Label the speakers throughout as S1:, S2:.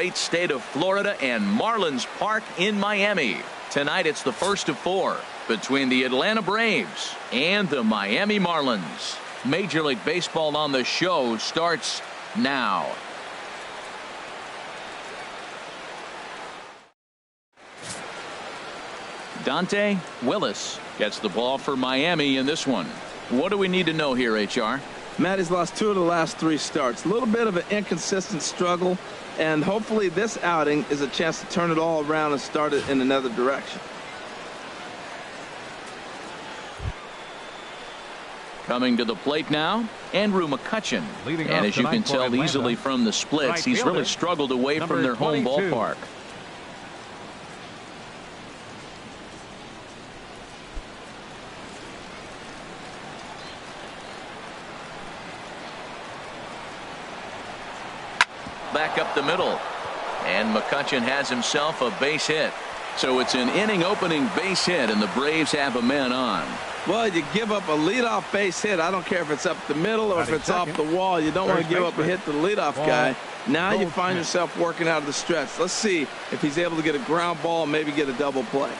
S1: great state of Florida and Marlins Park in Miami. Tonight it's the first of 4 between the Atlanta Braves and the Miami Marlins. Major League Baseball on the Show starts now. Dontrelle Willis gets the ball for Miami in this one. What do we need to know here, HR?
S2: Matt has lost 2 of the last 3 starts. A little bit of an inconsistent struggle, and hopefully this outing is a chance to turn it all around and start it in another direction.
S1: Coming to the plate now, Andrew McCutchen. And as you can tell easily from the splits, he's really struggled away from their home ballpark. Back up the middle, and McCutchen has himself a base hit. So it's an inning opening base hit, and the Braves have a man on.
S2: Well, you give up a leadoff base hit. I don't care if it's up the middle or if it's off the wall. You don't want to give up a hit to the leadoff guy. Now you find yourself working out of the stretch. Let's see if he's able to get a ground ball and maybe get a double play.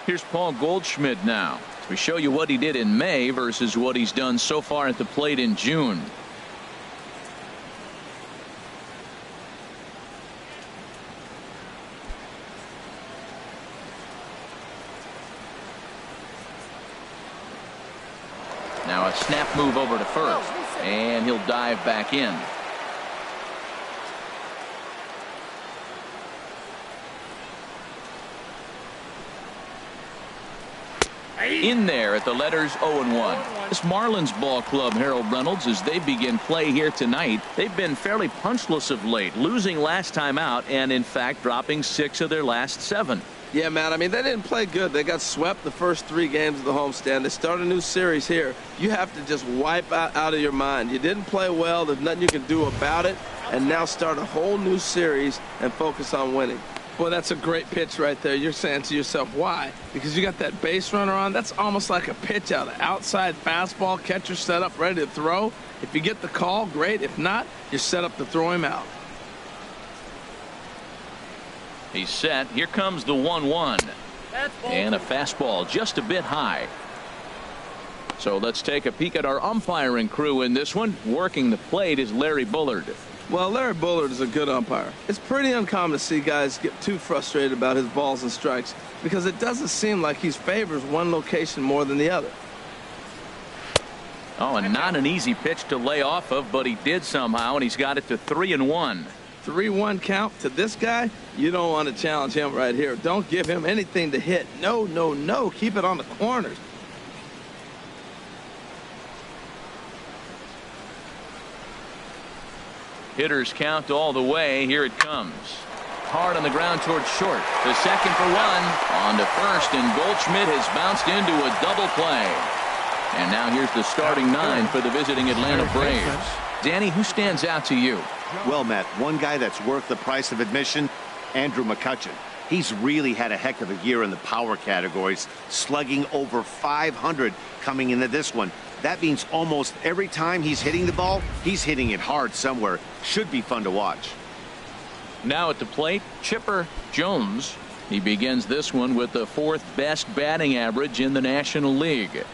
S1: Here's Paul Goldschmidt now. We show you what he did in May versus what he's done so far at the plate in June. Now a snap move over to first, and he'll dive back in. In there at the letters 0-1. This Marlins ball club, Harold Reynolds, as they begin play here tonight, they've been fairly punchless of late, losing last time out and in fact dropping 6 of their last 7.
S2: Yeah, man, I mean, they didn't play good. They got swept the first 3 games of the homestand. They start a new series here. You have to just wipe out of your mind. You didn't play well. There's nothing you can do about it. And now start a whole new series and focus on winning. Boy, that's a great pitch right there. You're saying to yourself, why? Because you got that base runner on. That's almost like a pitch out. An outside fastball, catcher set up, ready to throw. If you get the call, great. If not, you're set up to throw him out.
S1: He's set. Here comes the 1-1. And a fastball just a bit high. So let's take a peek at our umpiring crew in this one. Working the plate is Larry Bullard.
S2: Well, Larry Bullard is a good umpire. It's pretty uncommon to see guys get too frustrated about his balls and strikes because it doesn't seem like he favors one location more than the other.
S1: Oh, and not an easy pitch to lay off of, but he did somehow, and he's got it to 3-1.
S2: 3-1 count to this guy. You don't want to challenge him right here. Don't give him anything to hit. No, no, no. Keep it on the corners.
S1: Hitters count all the way. Here it comes. Hard on the ground towards short. The second for 1. On to first, and Goldschmidt has bounced into a double play. And now here's the starting 9 for the visiting Atlanta Braves. Danny, who stands out to you?
S3: Well, Matt, one guy that's worth the price of admission, Andrew McCutchen. He's really had a heck of a year in the power categories, slugging over 500 coming into this one. That means almost every time he's hitting the ball, he's hitting it hard somewhere. Should be fun to watch.
S1: Now at the plate, Chipper Jones. He begins this one with the 4th best batting average in the National League.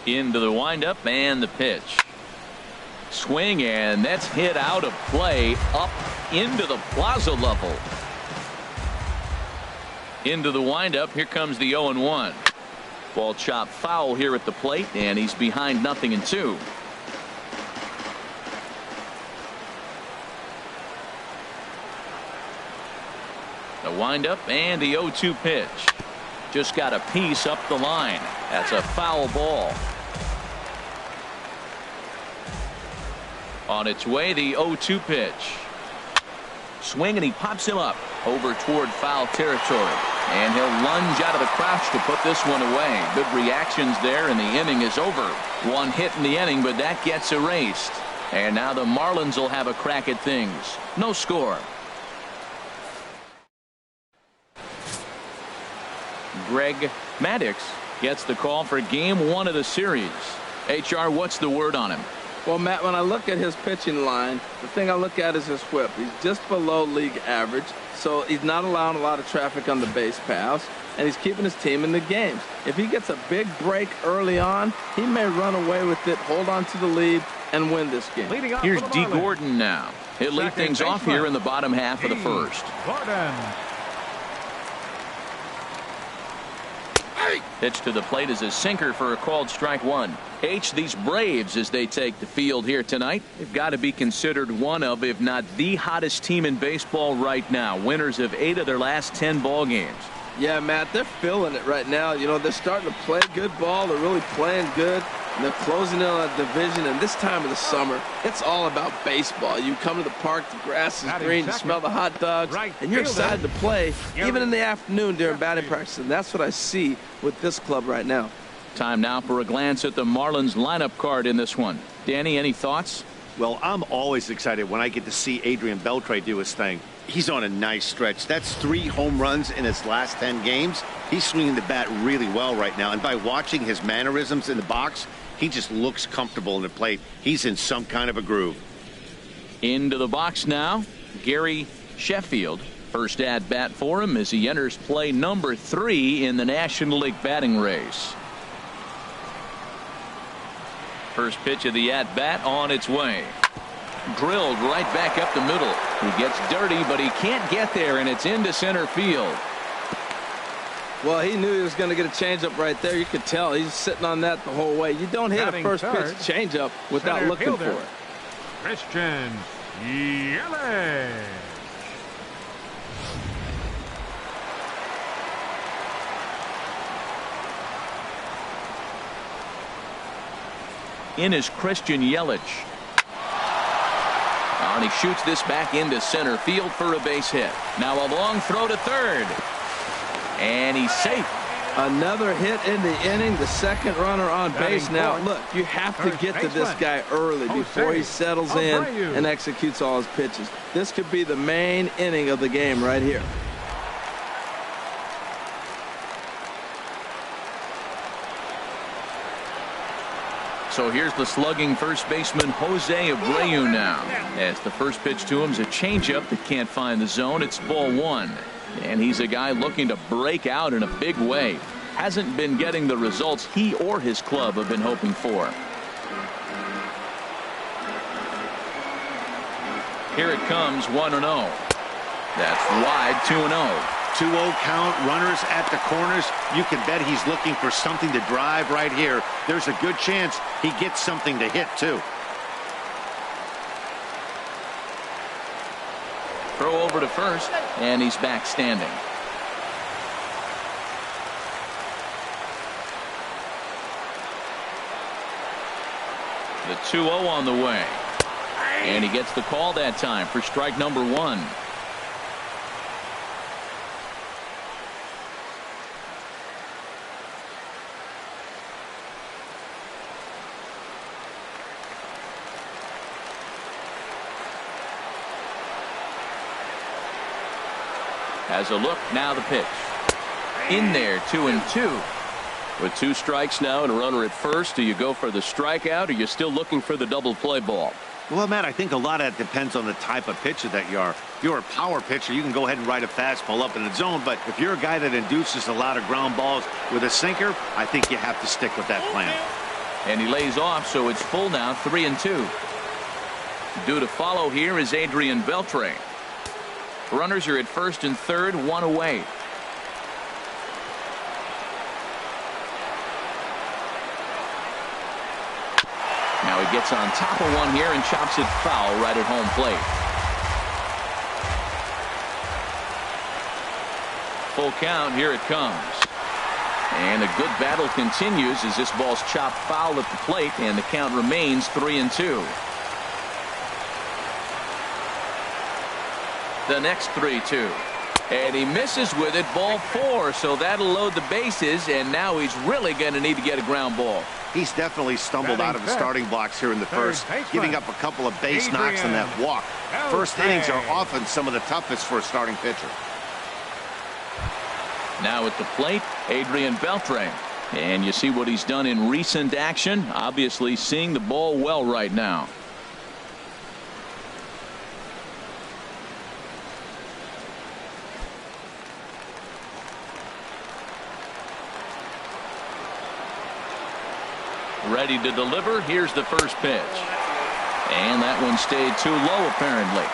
S1: Into the windup and the pitch. Swing, and that's hit out of play up into the plaza level. Into the windup. Here comes the 0-1. Ball chopped foul here at the plate, and he's behind 0-2. The windup and the 0-2 pitch. Just got a piece up the line. That's a foul ball. On its way, the 0-2 pitch. Swing, and he pops him up over toward foul territory. And he'll lunge out of the crouch to put this one away. Good reactions there, and the inning is over. 1 hit in the inning, but that gets erased. And now the Marlins will have a crack at things. No score. Greg Maddux gets the call for game 1 of the series. HR, what's the word on him?
S2: Well, Matt, when I look at his pitching line, the thing I look at is his whip. He's just below league average, so he's not allowing a lot of traffic on the base paths, and he's keeping his team in the games. If he gets a big break early on, he may run away with it, hold on to the lead, and win this game.
S1: Here's D. Gordon now. He'll lead things off here in the bottom half of the first.
S4: Gordon.
S1: Pitch to the plate is a sinker for a called strike 1. These Braves, as they take the field here tonight, have got to be considered one of, if not the hottest team in baseball right now. Winners of 8 of their last 10 ball games.
S2: Yeah, Matt, they're feeling it right now. You know, they're starting to play good ball. They're really playing good. And they're closing in on a division. And this time of the summer, it's all about baseball. You come to the park, the grass is green, you smell the hot dogs, and you're excited to play, even in the afternoon during batting practice. And that's what I see with this club right now.
S1: Time now for a glance at the Marlins lineup card in this one. Danny, any thoughts?
S3: Well, I'm always excited when I get to see Adrian Beltre do his thing. He's on a nice stretch. That's 3 home runs in his last 10 games. He's swinging the bat really well right now. And by watching his mannerisms in the box, he just looks comfortable in the plate. He's in some kind of a groove.
S1: Into the box now, Gary Sheffield. First at bat for him as he enters play number 3 in the National League batting race. First pitch of the at bat on its way. Drilled right back up the middle. He gets dirty, but he can't get there, and it's into center field.
S2: Well, he knew he was going to get a changeup right there. You could tell he's sitting on that the whole way. You don't hit a first pitch changeup without looking for it.
S4: Christian Yelich.
S1: In is Christian Yelich. And he shoots this back into center field for a base hit. Now a long throw to third. And he's safe.
S2: Another hit in the inning. The second runner on base. Now, look, you have to get to this guy early before he settles in and executes all his pitches. This could be the main inning of the game right here.
S1: So here's the slugging first baseman Jose Abreu now. As the first pitch to him is a changeup that can't find the zone. It's ball 1. And he's a guy looking to break out in a big way. Hasn't been getting the results he or his club have been hoping for. Here it comes, 1-0. That's wide, 2-0.
S3: 2-0 count, runners at the corners. You can bet he's looking for something to drive right here. There's a good chance he gets something to hit, too.
S1: Throw over to first, and he's back standing. The 2-0 on the way. And he gets the call that time for strike number 1. Has a look, now the pitch. In there, 2-2. With 2 strikes now and a runner at first, do you go for the strikeout, or are you still looking for the double play ball?
S3: Well, Matt, I think a lot of that depends on the type of pitcher that you are. If you're a power pitcher, you can go ahead and ride a fastball up in the zone, but if you're a guy that induces a lot of ground balls with a sinker, I think you have to stick with that plan.
S1: And he lays off, so it's full now, 3-2. Due to follow here is Adrian Beltre. Runners are at first and third, 1 away. Now he gets on top of one here and chops it foul right at home plate. Full count, here it comes. And a good battle continues as this ball's chopped foul at the plate, and the count remains 3-2. The next 3-2. And he misses with it, ball 4, so that'll load the bases, and now he's really going to need to get a ground ball.
S3: He's definitely stumbled out of the starting blocks here in the first, giving up a couple of base knocks on that walk. First innings are often some of the toughest for a starting pitcher.
S1: Now at the plate, Adrian Beltre. And you see what he's done in recent action. Obviously seeing the ball well right now. Ready to deliver. Here's the first pitch. And that one stayed too low apparently.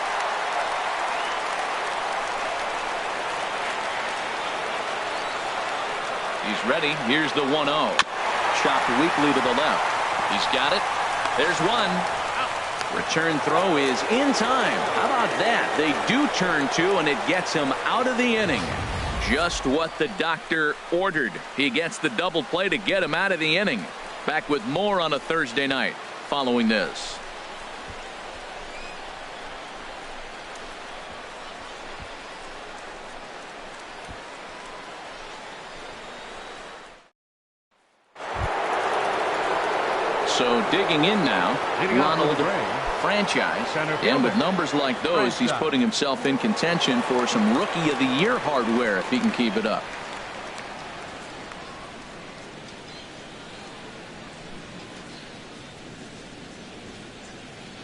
S1: He's ready. Here's the 1-0. Chopped weakly to the left. He's got it. There's one. Return throw is in time. How about that? They do turn two, and it gets him out of the inning. Just what the doctor ordered. He gets the double play to get him out of the inning. Back with more on a Thursday night following this. So digging in now, Ronald Franchise. And with numbers like those, he's putting himself in contention for some Rookie of the Year hardware if he can keep it up.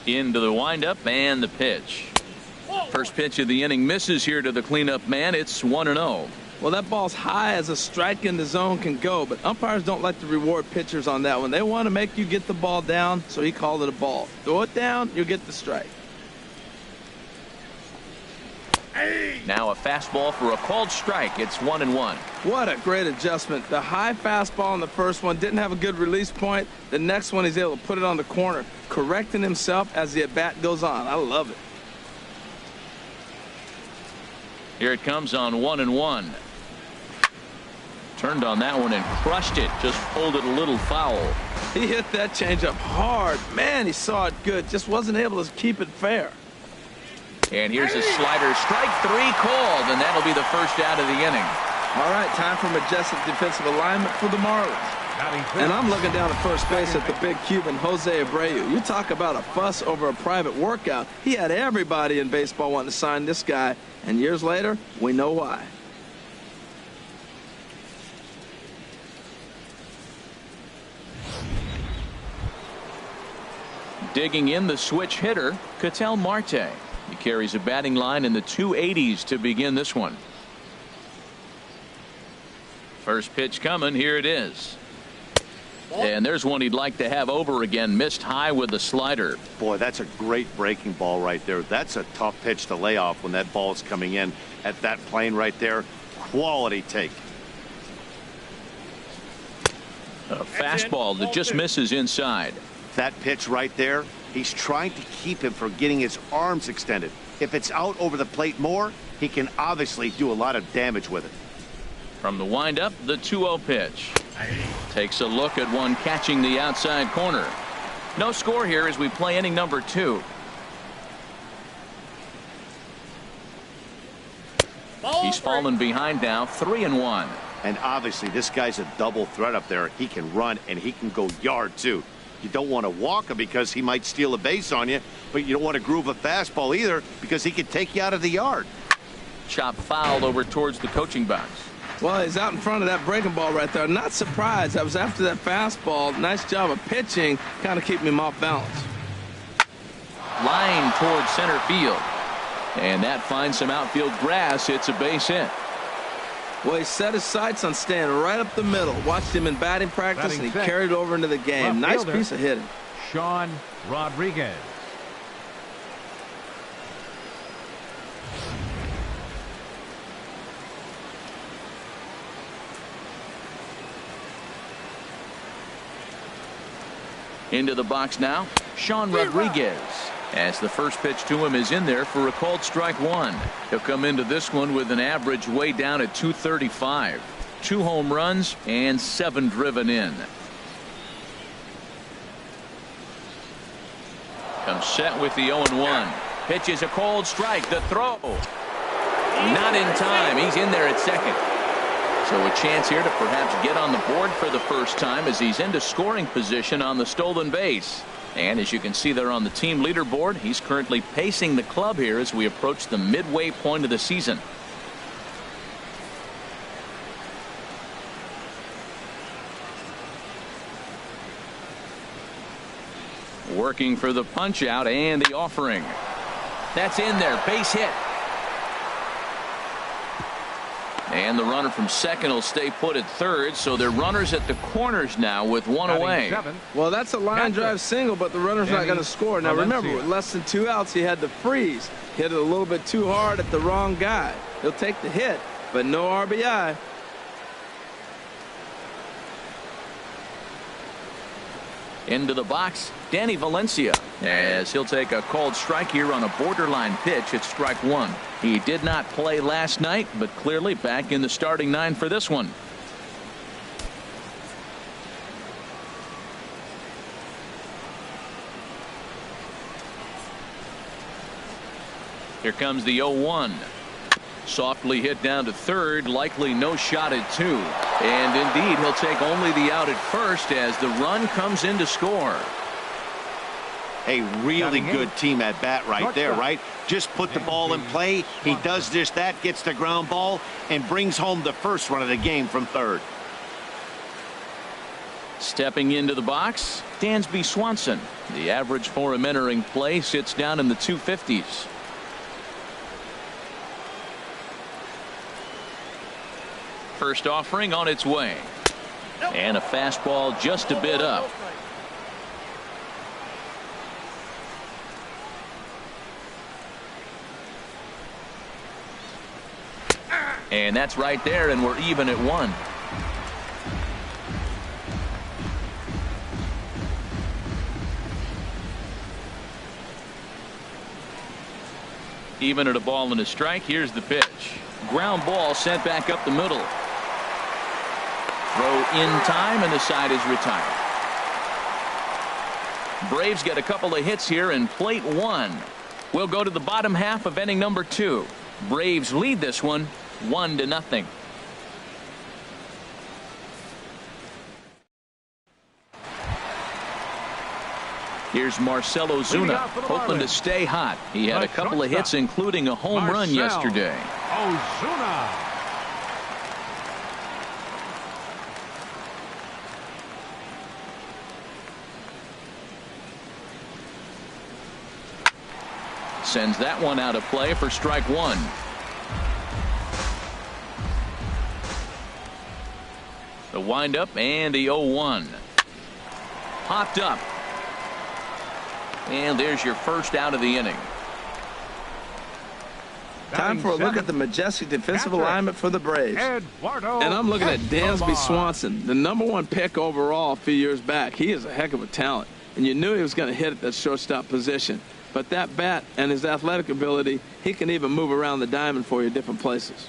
S1: Into the windup and the pitch. First pitch of the inning misses here to the cleanup man. It's 1-0.
S2: Well, that ball's high as a strike in the zone can go, but umpires don't like to reward pitchers on that one. They want to make you get the ball down, so he called it a ball. Throw it down, you'll get the strike.
S1: Now a fastball for a called strike. It's 1-1.
S2: What a great adjustment. The high fastball in the first one didn't have a good release point. The next one he's able to put it on the corner, correcting himself as the at-bat goes on. I love it.
S1: Here it comes on 1-1. Turned on that one and crushed it. Just pulled it a little foul.
S2: He hit that changeup hard. Man, he saw it good. Just wasn't able to keep it fair.
S1: And here's a slider. Strike three called, and that'll be the first out of the inning.
S2: All right, time for majestic defensive alignment for the Marlins. And I'm looking down at first base at the big Cuban, Jose Abreu. You talk about a fuss over a private workout. He had everybody in baseball wanting to sign this guy, and years later, we know why.
S1: Digging in, the switch hitter, Ketel Marte. He carries a batting line in the 280s to begin this one. First pitch coming. Here it is. And there's one he'd like to have over again. Missed high with the slider.
S3: Boy, that's a great breaking ball right there. That's a tough pitch to lay off when that ball is coming in at that plane right there. Quality take.
S1: A fastball that just misses inside.
S3: That pitch right there, he's trying to keep him from getting his arms extended. If it's out over the plate more, he can obviously do a lot of damage with it.
S1: From the windup, the 2-0 pitch. Takes a look at one catching the outside corner. No score here as we play inning number 2. He's fallen behind now, 3-1.
S3: And obviously this guy's a double threat up there. He can run and he can go yard too. You don't want to walk him because he might steal a base on you, but you don't want to groove a fastball either because he could take you out of the yard.
S1: Chop foul over towards the coaching box.
S2: Well, he's out in front of that breaking ball right there. Not surprised. I was after that fastball. Nice job of pitching, kind of keeping him off balance.
S1: Line towards center field. And that finds some outfield grass. It's a base hit.
S2: Well, he set his sights on staying right up the middle. Watched him in batting practice, and he carried it over into the game. Nice piece of hitting.
S4: Sean Rodriguez.
S1: Into the box now, Sean Rodriguez. As the first pitch to him is in there for a called strike one. He'll come into this one with an average way down at 235. 2 home runs and 7 driven in. Comes set with the 0-1. Pitch is a called strike. The throw. Not in time. He's in there at second. So a chance here to perhaps get on the board for the first time as he's into scoring position on the stolen base. And as you can see there on the team leaderboard, he's currently pacing the club here as we approach the midway point of the season. Working for the punch out and the offering. That's in there. Base hit. And the runner from second will stay put at third, so they're runners at the corners now with one away.
S2: Well, that's a line drive single, but the runner's not going to score. Now remember, with less than 2 outs, he had to freeze. Hit it a little bit too hard at the wrong guy. He'll take the hit, but no RBI.
S1: Into the box, Danny Valencia, as he'll take a called strike here on a borderline pitch at strike one. He did not play last night, but clearly back in the starting 9 for this one. Here comes the 0-1. Softly hit down to third, likely no shot at 2. And indeed, he'll take only the out at first as the run comes in to score.
S3: A really good team at bat right there, right? Just put the ball in play. He does just that, gets the ground ball, and brings home the first run of the game from third.
S1: Stepping into the box, Dansby Swanson. The average for him entering play sits down in the 250s. First offering on its way. And a fastball just a bit up. And that's right there, and we're even at 1. Even at a ball and a strike. Here's the pitch. Ground ball sent back up the middle. Throw in time, and the side is retired. Braves get a couple of hits here in plate 1. We'll go to the bottom half of inning number 2. Braves lead this one 1-0. Here's Marcell Ozuna, hoping to stay hot. He had a couple of hits, including a home run yesterday.
S4: Ozuna.
S1: Sends that one out of play for strike 1. The windup and the 0-1. Popped up. And there's your first out of the inning.
S2: Time for a look at the majestic defensive alignment for the Braves. And I'm looking at Dansby Swanson, the #1 pick overall a few years back. He is a heck of a talent, and you knew he was going to hit at that shortstop position. But that bat and his athletic ability, he can even move around the diamond for you different places.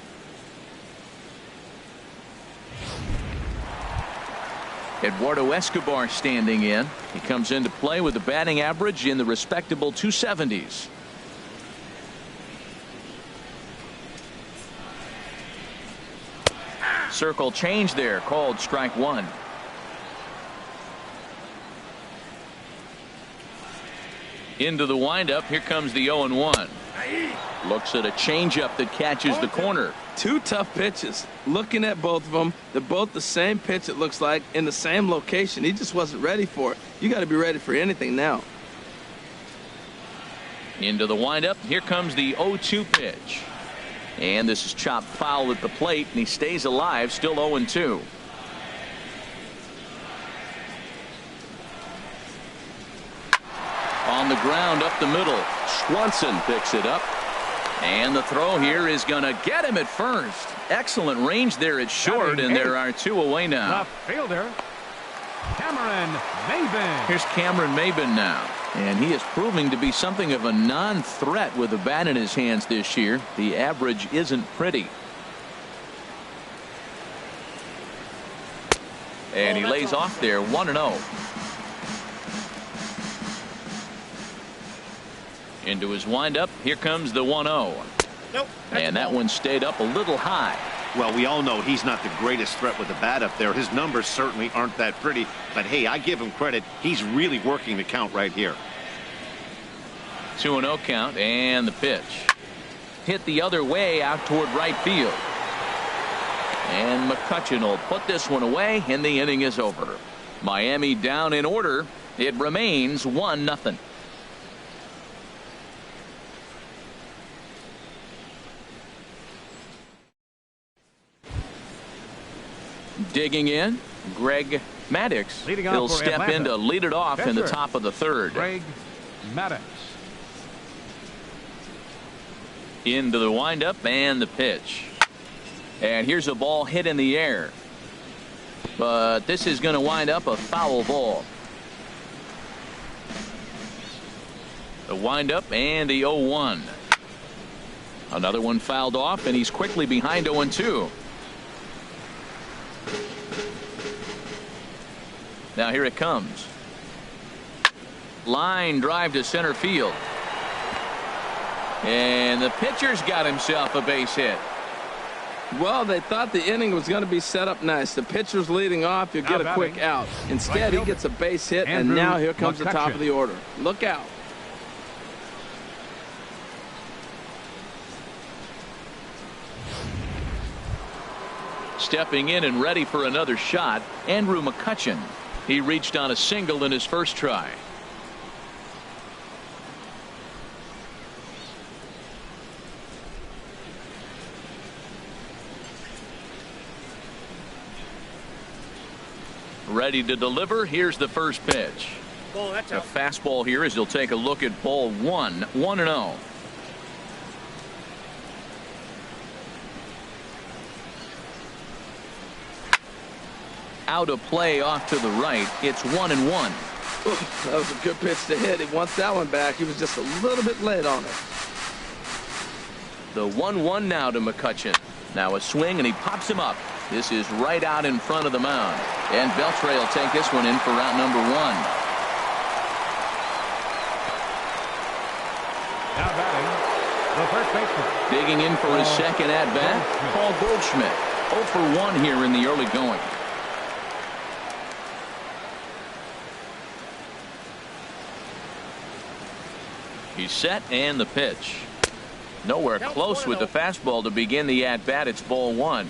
S1: Eduardo Escobar standing in. He comes into play with a batting average in the respectable 270s. Circle change there, called strike 1. Into the windup. Here comes the 0-1. Looks at a changeup that catches the corner.
S2: 2 tough pitches. Looking at both of them, they're both the same pitch, it looks like, in the same location. He just wasn't ready for it. You got to be ready for anything now.
S1: Into the windup. Here comes the 0-2 pitch. And this is chopped foul at the plate, and he stays alive, still 0-2. On the ground up the middle. Swanson picks it up. And the throw here is going to get him at first. Excellent range there at short, and there are 2 away now.
S4: The fielder, Cameron Maybin.
S1: Here's Cameron Maybin now. And he is proving to be something of a non-threat with the bat in his hands this year. The average isn't pretty. And he lays off there 1-0. Into his windup. Here comes the 1-0.
S3: Nope.
S1: And that one stayed up a little high.
S3: Well, we all know he's not the greatest threat with the bat up there. His numbers certainly aren't that pretty. But, hey, I give him credit. He's really working the count right here.
S1: 2-0 count, and the pitch. Hit the other way out toward right field. And McCutchen will put this one away, and the inning is over. Miami down in order It remains 1-0. Digging in, Greg Maddux. He'll step in to lead it off in the top of the third.
S4: Greg Maddux.
S1: Into the windup and the pitch. And here's a ball hit in the air. But this is going to wind up a foul ball. The windup and the 0-1. Another one fouled off, and he's quickly behind 0-2. Now here it comes. Line drive to center field. And the pitcher's got himself a base hit.
S2: Well, they thought the inning was going to be set up nice. The pitcher's leading off. You get a quick out. Instead, he gets a base hit, and now here comes the top of the order. Look out.
S1: Stepping in and ready for another shot, Andrew McCutchen. He reached on a single in his first try. Ready to deliver. Here's the first pitch. A fastball here as he'll take a look at ball 1. 1-0. Out of play off to the right. It's 1-1.
S2: That was a good pitch to hit. He wants that one back. He was just a little bit late on it.
S1: The 1-1 now to McCutchen. Now a swing, and he pops him up. This is right out in front of the mound. And Beltre will take this one in for route number 1.
S4: Now batting, the first baseman.
S1: Digging in for his second at-bat, Paul Goldschmidt. 0 for 1 here in the early going. He's set, and the pitch. Nowhere close with the fastball to begin the at-bat. It's ball 1.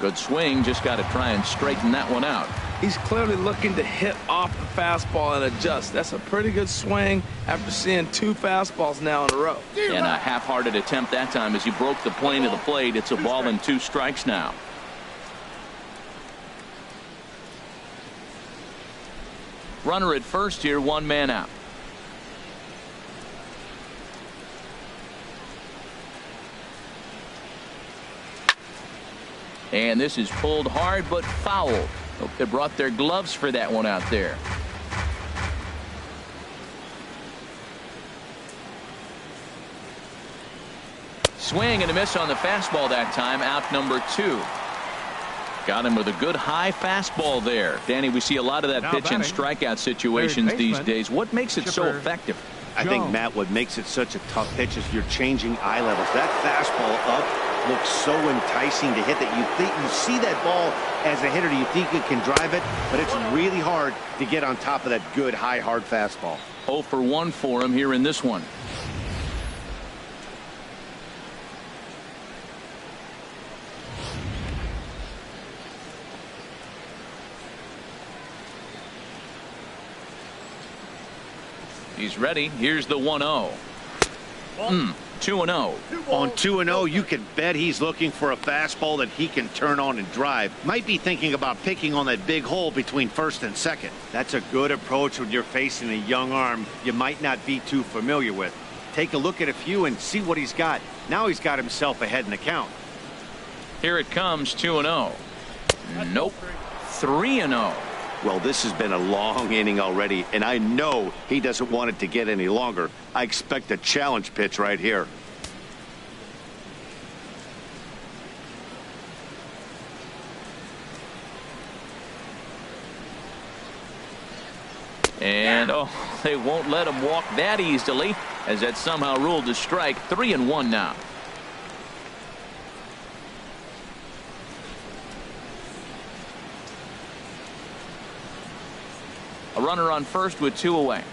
S1: Good swing. Just got to try and straighten that one out.
S2: He's clearly looking to hit off the fastball and adjust. That's a pretty good swing after seeing 2 fastballs now in a row.
S1: And a half-hearted attempt that time as he broke the plane of the plate. It's a ball and 2 strikes now. Runner at first here, 1 man out. And this is pulled hard but foul. Hope they brought their gloves for that one out there. Swing and a miss on the fastball that time. Out number 2. Got him with a good high fastball there. Danny, we see a lot of that pitch in strikeout situations these days. What makes it so effective?
S3: I think, Matt, what makes it such a tough pitch is you're changing eye levels. That fastball up looks so enticing to hit that you see that ball as a hitter, you think you can drive it, but it's really hard to get on top of that good high hard fastball.
S1: 0 for 1 for him here in this one. He's ready. Here's the 1-0. 2-0.
S3: On 2-0, you can bet he's looking for a fastball that he can turn on and drive. Might be thinking about picking on that big hole between first and second. That's a good approach when you're facing a young arm you might not be too familiar with. Take a look at a few and see what he's got. Now he's got himself ahead in the count.
S1: Here it comes, 2-0. Nope. 3-0.
S3: Well, this has been a long inning already, and I know he doesn't want it to get any longer. I expect a challenge pitch right here.
S1: And, they won't let him walk that easily, as that's somehow ruled a strike. 3-1 now. A runner on first with 2 away.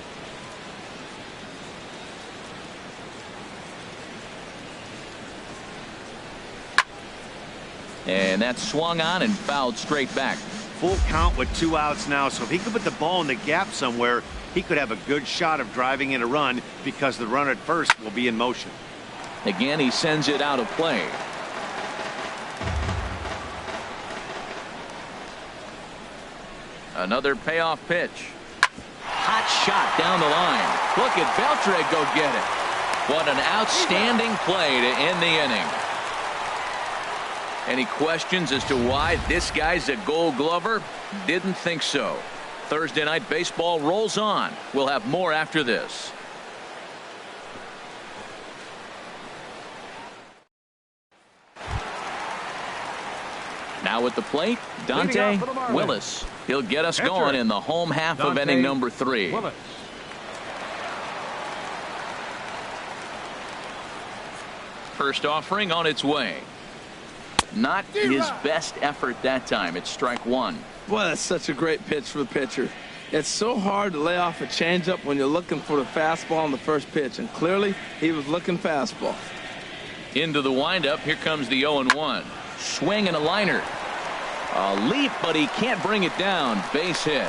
S1: And that's swung on and fouled straight back.
S3: Full count with 2 outs now, so if he could put the ball in the gap somewhere, he could have a good shot of driving in a run because the runner at first will be in motion.
S1: Again, he sends it out of play. Another payoff pitch. Hot shot down the line. Look at Beltre go get it. What an outstanding play to end the inning. Any questions as to why this guy's a Gold Glover? Didn't think so. Thursday Night Baseball rolls on. We'll have more after this. Now at the plate, Dontrelle Willis. He'll get us going in the home half of inning number 3.
S4: Willis.
S1: First offering on its way. Not his best effort that time. It's strike 1.
S2: Boy, that's such a great pitch for the pitcher. It's so hard to lay off a changeup when you're looking for the fastball on the first pitch, and clearly he was looking fastball.
S1: Into the windup. Here comes the 0-1. Swing and a liner. A leap, but he can't bring it down. Base hit.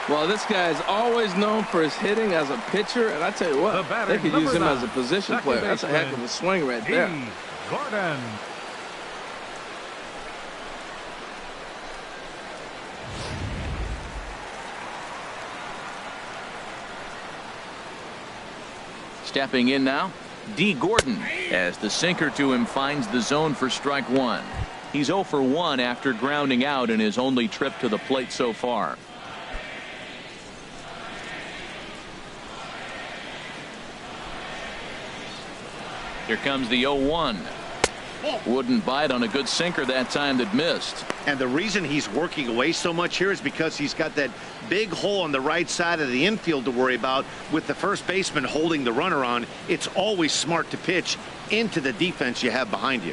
S2: Well, this guy is always known for his hitting as a pitcher, and I tell you what, they could use him as a position player. That's a heck of a swing right there.
S4: Gordon.
S1: Stepping in now, D. Gordon, as the sinker to him finds the zone for strike 1. He's 0 for 1 after grounding out in his only trip to the plate so far. Here comes the 0-1. Wouldn't bite on a good sinker that time that missed.
S3: And the reason he's working away so much here is because he's got that big hole on the right side of the infield to worry about. With the first baseman holding the runner on, it's always smart to pitch into the defense you have behind you.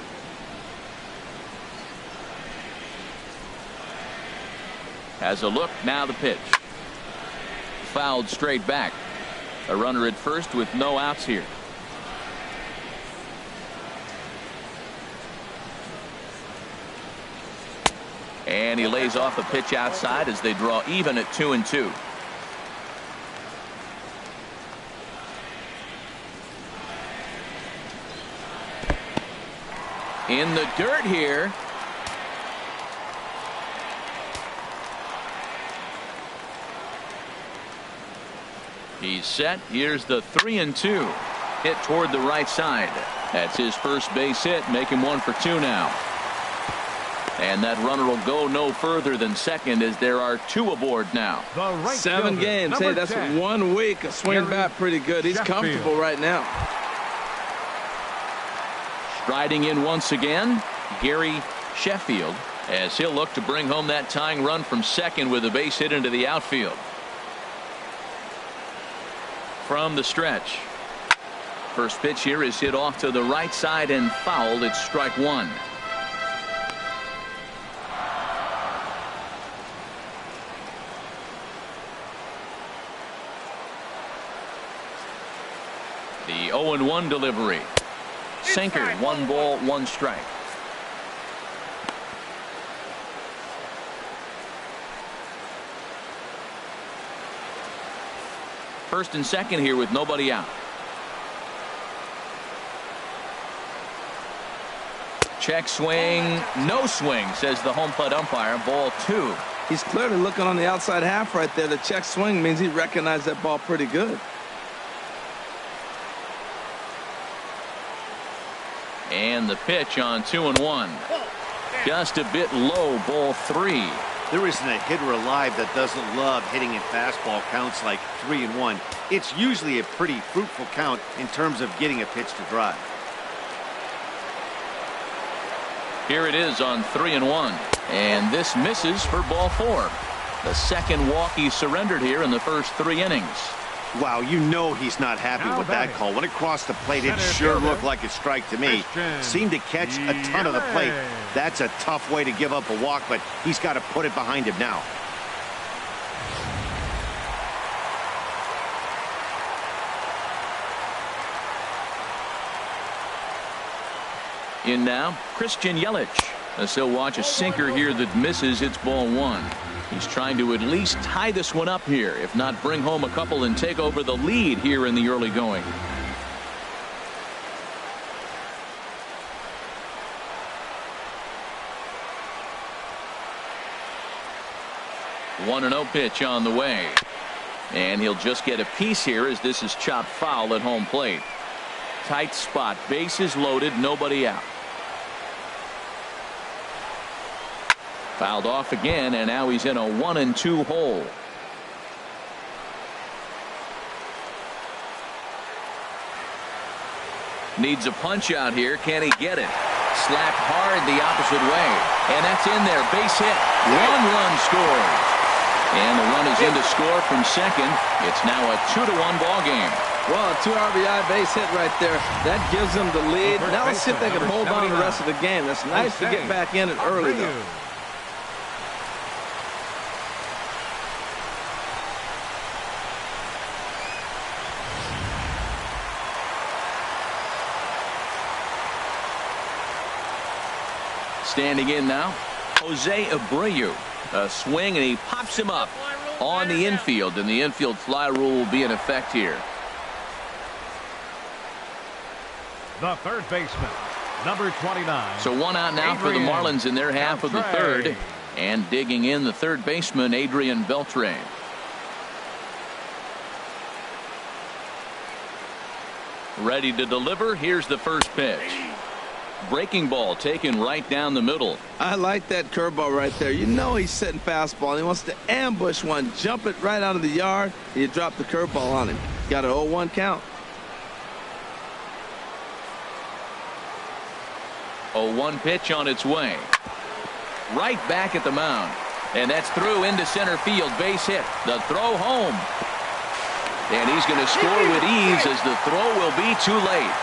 S1: Has a look, now the pitch. Fouled straight back. A runner at first with no outs here. And he lays off a pitch outside as they draw even at 2-2. In the dirt here. He's set. Here's the 3-2. Hit toward the right side. That's his first base hit. Make him 1 for 2 now. And that runner will go no further than second as there are 2 aboard now.
S2: 7 games. Hey, that's 1 week of swinging bat pretty good. He's comfortable right now.
S1: Striding in once again, Gary Sheffield, as he'll look to bring home that tying run from second with a base hit into the outfield. From the stretch. First pitch here is hit off to the right side and fouled. It's strike 1. The 0-1 delivery. Sinker, 1 ball, 1 strike. First and second here with nobody out. Check swing, no swing, says the home plate umpire. Ball 2.
S2: He's clearly looking on the outside half right there. The check swing means he recognized that ball pretty good.
S1: And the pitch on 2-1. Just a bit low, ball 3.
S3: There isn't a hitter alive that doesn't love hitting in fastball counts like 3-1. It's usually a pretty fruitful count in terms of getting a pitch to drive.
S1: Here it is on 3-1. And this misses for ball 4. The second walk he surrendered here in the first 3 innings.
S3: Wow, you know he's not happy with that call. When it crossed the plate, it sure looked like a strike to me. Seemed to catch a ton of the plate. That's a tough way to give up a walk, but he's got to put it behind him now.
S1: In now, Christian Yelich. As he'll watch a sinker here that misses. It's ball one. He's trying to at least tie this one up here, if not bring home a couple and take over the lead here in the early going. 1-0 pitch on the way. And he'll just get a piece here as this is chopped foul at home plate. Tight spot, bases loaded, nobody out. Fouled off again, and now he's in a 1-2 hole. Needs a punch out here. Can he get it? Slapped hard the opposite way. And that's in there. Base hit. 1 run scores. And the run is in to score from second. It's now a 2-1 ball game.
S2: Well, a 2 RBI base hit right there. That gives them the lead. Now let's see if they can hold on the rest of the game. That's nice to get back in it early, though.
S1: Standing in now, Jose Abreu. A swing, and he pops him up on the infield, and the infield fly rule will be in effect here.
S4: The third baseman, number 29.
S1: So 1 out now for the Marlins in their half of the third. And digging in the third baseman, Adrian Beltre. Ready to deliver. Here's the first pitch. Breaking ball taken right down the middle.
S2: I like that curveball right there. You know he's setting fastball. He wants to ambush one, jump it right out of the yard. You drop the curveball on him. Got an 0-1 count.
S1: 0-1 pitch on its way. Right back at the mound. And that's through into center field. Base hit. The throw home. And he's going to score with ease as the throw will be too late.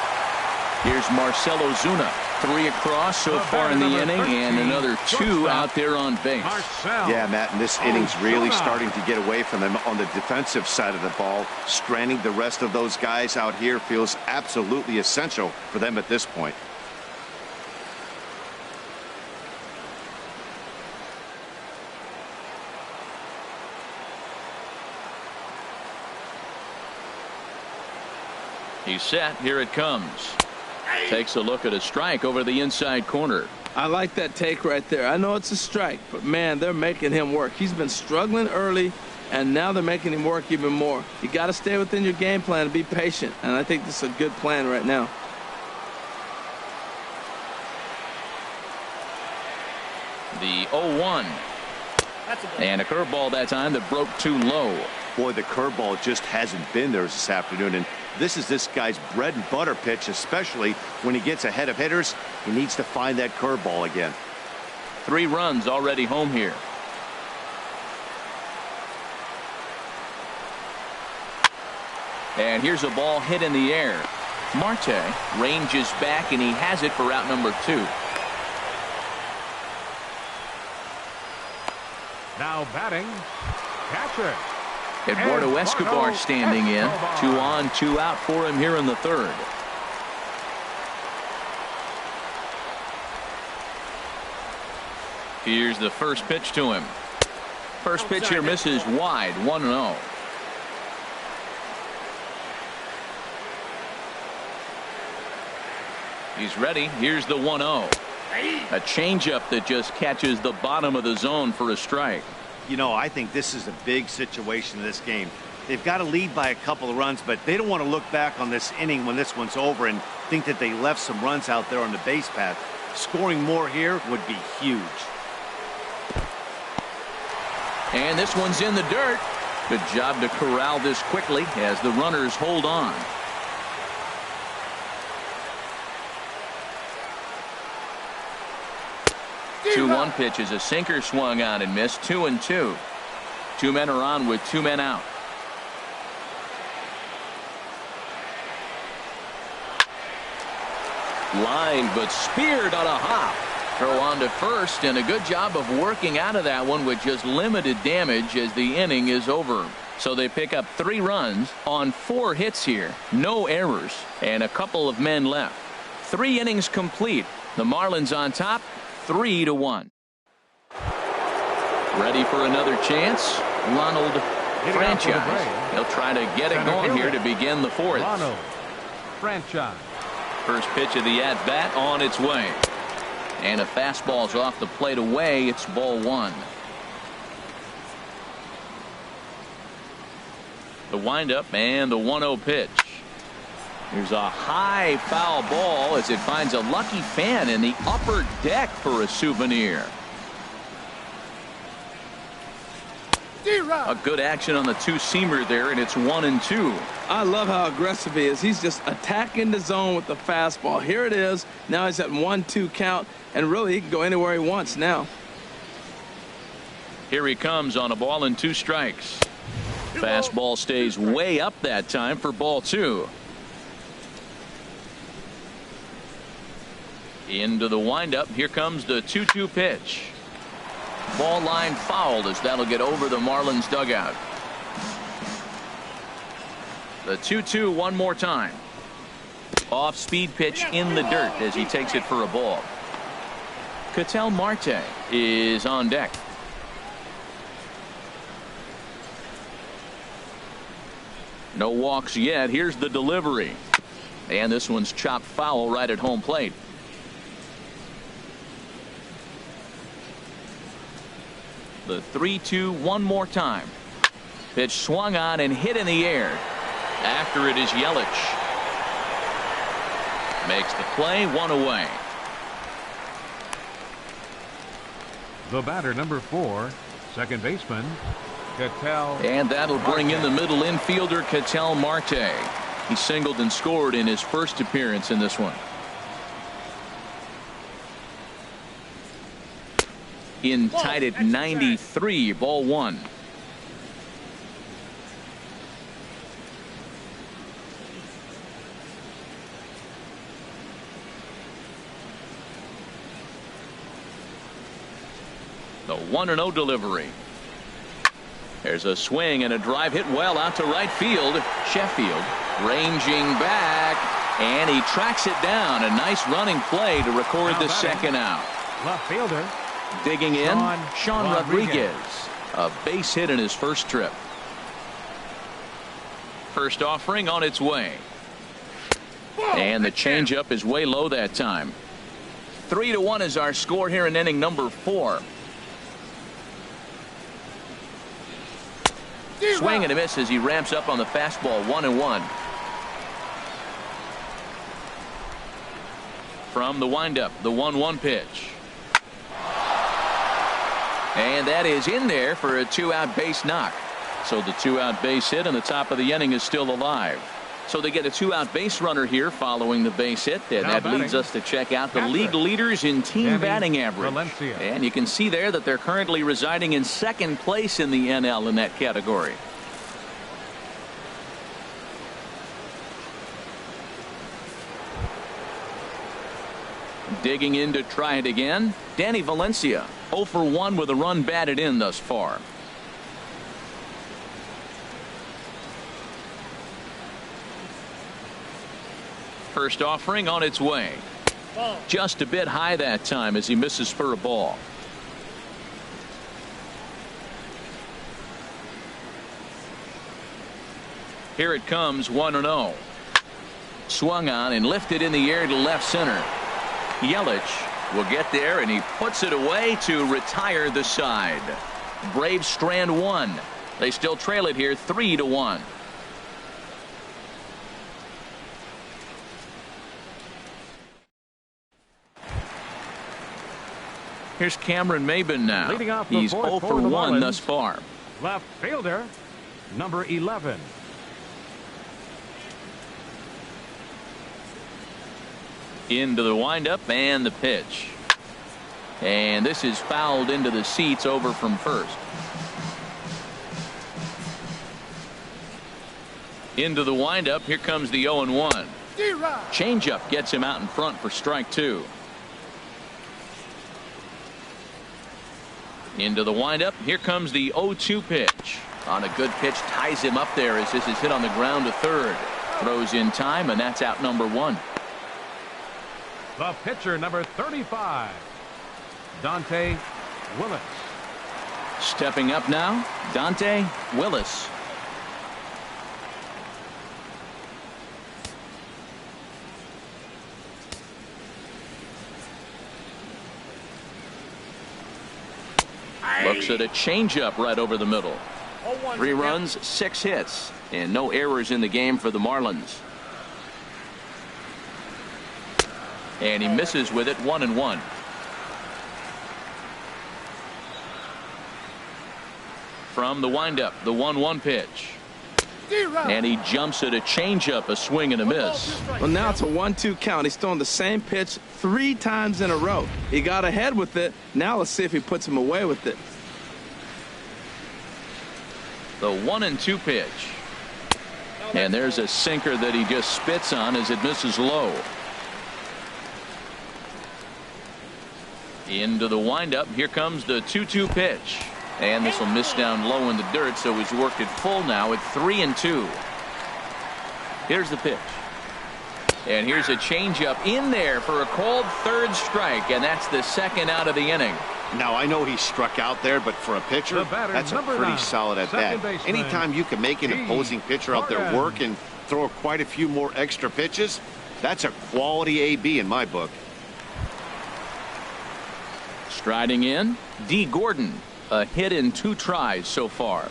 S1: Here's Marcell Ozuna. 3 across so far in the inning, and another 2 out there on base.
S3: Yeah, Matt, and this inning's really starting to get away from them on the defensive side of the ball. Stranding the rest of those guys out here feels absolutely essential for them at this point.
S1: He's set. Here it comes. Takes a look at a strike over the inside corner.
S2: I like that take right there. I know it's a strike, but man, they're making him work. He's been struggling early, and now they're making him work even more. You got to stay within your game plan and be patient, and I think this is a good plan right now.
S1: The 0-1. And a curveball that time that broke too low.
S3: Boy, the curveball just hasn't been there this afternoon, and this is this guy's bread and butter pitch, especially when he gets ahead of hitters. He needs to find that curveball again.
S1: 3 runs already home here. And here's a ball hit in the air. Marte ranges back, and he has it for out number 2.
S4: Now batting, catcher.
S1: Eduardo Escobar standing in. 2 on, 2 out for him here in the third. Here's the first pitch to him. First pitch here misses wide. 1-0. He's ready. Here's the 1-0. A changeup that just catches the bottom of the zone for a strike.
S3: You know, I think this is a big situation in this game. They've got to lead by a couple of runs, but they don't want to look back on this inning when this one's over and think that they left some runs out there on the base path. Scoring more here would be huge.
S1: And this one's in the dirt. Good job to corral this quickly as the runners hold on. The 2-1 pitch is a sinker swung on and missed. 2-2. 2 men are on with 2 men out. Line, but speared on a hop. Throw on to first, and a good job of working out of that one with just limited damage as the inning is over. So they pick up 3 runs on 4 hits here. No errors, and a couple of men left. 3 innings complete. The Marlins on top, 3-1. Ready for another chance. Ronald Franchise. He'll try to get it going here to begin the fourth.
S4: Ronald Franchise.
S1: First pitch of the at-bat on its way. And a fastball's off the plate away. It's ball one. The windup and the 1-0 pitch. Here's a high foul ball as it finds a lucky fan in the upper deck for a souvenir. A good action on the two-seamer there, and it's 1-2.
S2: I love how aggressive he is. He's just attacking the zone with the fastball. Here it is. Now he's at 1-2 count, and really he can go anywhere he wants now.
S1: Here he comes on a ball and 2 strikes. Fastball stays way up that time for ball 2. Into the windup. Here comes the 2-2 pitch. Ball line fouled as that'll get over the Marlins dugout. The 2-2 one more time. Off speed pitch in the dirt as he takes it for a ball. Ketel Marte is on deck. No walks yet. Here's the delivery. And this one's chopped foul right at home plate. The 3-2 one more time. Pitch swung on and hit in the air. After it is Yelich. Makes the play, 1 away.
S4: The batter, number 4, second baseman, Ketel.
S1: And that'll bring in the middle infielder, Ketel Marte. He singled and scored in his first appearance in this one. In tied at 93, ball 1. The 1-0 delivery. There's a swing and a drive hit well out to right field. Sheffield ranging back, and he tracks it down. A nice running play to record the second out.
S4: Left fielder.
S1: Digging in, Sean Rodriguez. A base hit in his first trip. First offering on its way. And the changeup is way low that time. 3-1 is our score here in inning number 4. Swing and a miss as he ramps up on the fastball. 1-1. From the windup, the 1-1 pitch. And that is in there for a 2-out base knock. So the 2-out base hit and the top of the inning is still alive. So they get a 2-out base runner here following the base hit, and that leads us to check out the league leaders in team batting average. And you can see there that they're currently residing in second place in the NL in that category. Digging in to try it again, Danny Valencia, 0 for 1 with a run batted in thus far. First offering on its way. Just a bit high that time as he misses for a ball. Here it comes, 1-0. Swung on and lifted in the air to left center. Yelich will get there, and he puts it away to retire the side. Braves strand 1. They still trail it here 3-1. Here's Cameron Maybin now. He's 0 for 1 thus far.
S4: Left fielder, number 11.
S1: Into the windup and the pitch. And this is fouled into the seats over from first. Into the windup. Here comes the 0-1. Changeup gets him out in front for strike 2. Into the windup. Here comes the 0-2 pitch. On a good pitch, ties him up there as this is hit on the ground to third. Throws in time, and that's out number 1.
S4: The pitcher, number 35, Dontrelle Willis.
S1: Stepping up now, Dontrelle Willis. Looks at a changeup right over the middle. 3 runs, 6 hits, and no errors in the game for the Marlins. And he misses with it, 1-1. From the windup, the 1-1 pitch. And he jumps at a changeup, a swing and a miss.
S2: Well, now it's a 1-2 count. He's throwing the same pitch 3 times in a row. He got ahead with it. Now let's see if he puts him away with it.
S1: The 1-2 pitch. And there's a sinker that he just spits on as it misses low. Into the windup. Here comes the 2-2 pitch. And this will miss down low in the dirt, so he's worked it full now at 3-2. Here's the pitch. And here's a changeup in there for a called 3rd strike, and that's the 2nd out of the inning.
S3: Now, I know he struck out there, but for a pitcher, that's a pretty solid at bat. Anytime you can make an opposing pitcher out there work and throw quite a few more extra pitches, that's a quality AB in my book.
S1: Striding in, D. Gordon. A hit in 2 tries so far.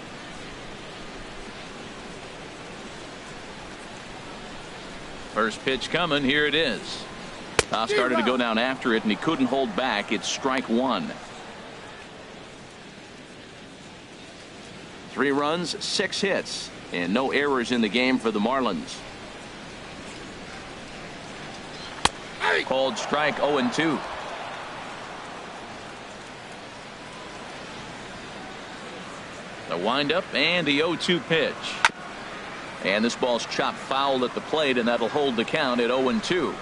S1: First pitch coming. Here it is. Started to go down after it, and he couldn't hold back. It's strike 1. 3 runs, 6 hits, and no errors in the game for the Marlins. Called strike 0-2. The windup and the 0-2 pitch. And this ball's chopped foul at the plate, and that'll hold the count at 0-2.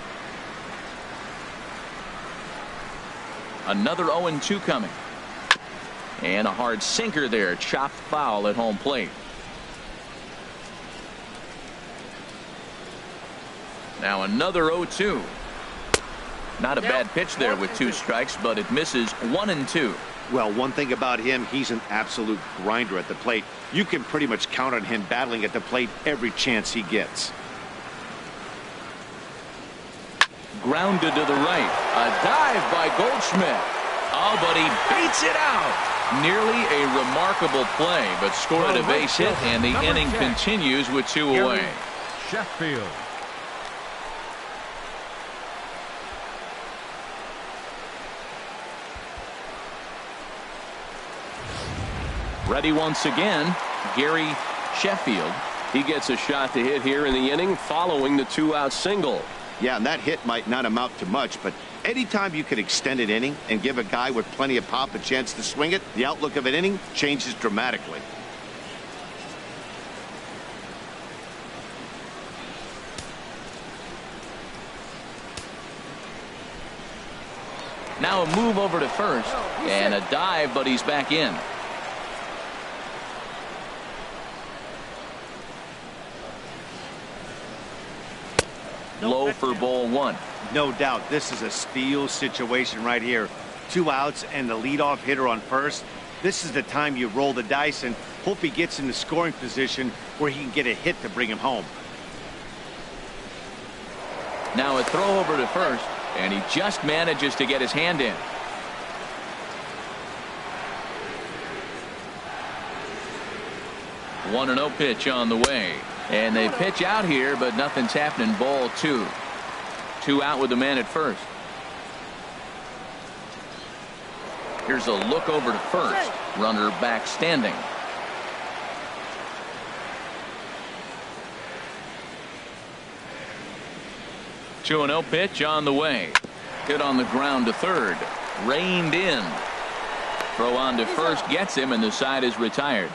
S1: Another 0-2 coming. And a hard sinker there, chopped foul at home plate. Now another 0-2. Not a bad pitch there with 2 strikes, but it misses 1-2.
S3: Well, one thing about him, he's an absolute grinder at the plate. You can pretty much count on him battling at the plate every chance he gets.
S1: Grounded to the right. A dive by Goldschmidt. Oh, but he beats it out. Nearly a remarkable play, but scored a base hit, and the inning continues with 2 away.
S4: Sheffield.
S1: Ready once again, Gary Sheffield. He gets a shot to hit here in the inning following the 2-out single.
S3: Yeah, and that hit might not amount to much, but anytime you can extend an inning and give a guy with plenty of pop a chance to swing it, the outlook of an inning changes dramatically.
S1: Now a move over to first, and a dive, but he's back in. Low for ball 1.
S3: No doubt this is a steal situation right here. 2 outs and the leadoff hitter on first. This is the time you roll the dice and hope he gets in the scoring position where he can get a hit to bring him home.
S1: Now a throw over to first, and he just manages to get his hand in. One 1-0 pitch on the way. And they pitch out here, but nothing's happening. Ball 2. 2 out with the man at first. Here's a look over to first. Runner back standing. Two 2-0 pitch on the way. Hit on the ground to third. Reined in. Throw on to first gets him, and the side is retired.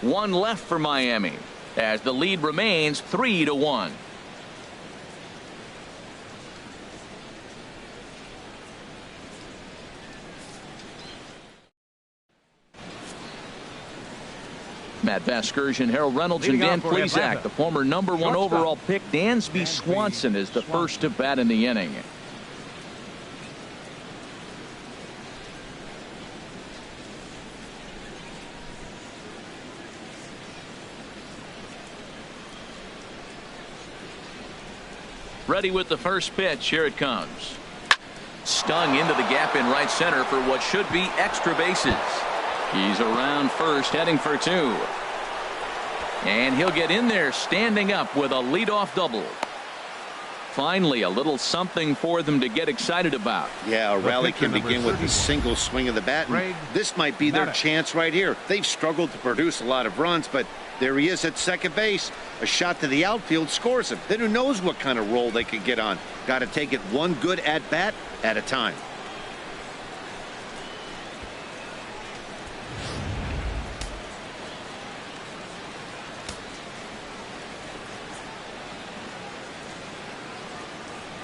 S1: 1 left for Miami as the lead remains 3-1. Matt Vasgersian, Harold Reynolds,
S4: Leading
S1: and Dan
S4: off for
S1: Plesac.
S4: Atlanta,
S1: The former #1
S4: shortstop,
S1: overall pick, Dansby Swanson, is the first to bat in the inning. Ready with the first pitch. Here it comes. Stung into the gap in right center for what should be extra bases. He's around first, heading for two. And he'll get in there standing up with a leadoff double. Finally, a little something for them to get excited about.
S3: Yeah, a rally can begin with a single swing of the bat. And this might be their chance right here. They've struggled to produce a lot of runs, but there he is at second base. A shot to the outfield scores him. Then who knows what kind of roll they could get on. Got to take it one good at bat at a time.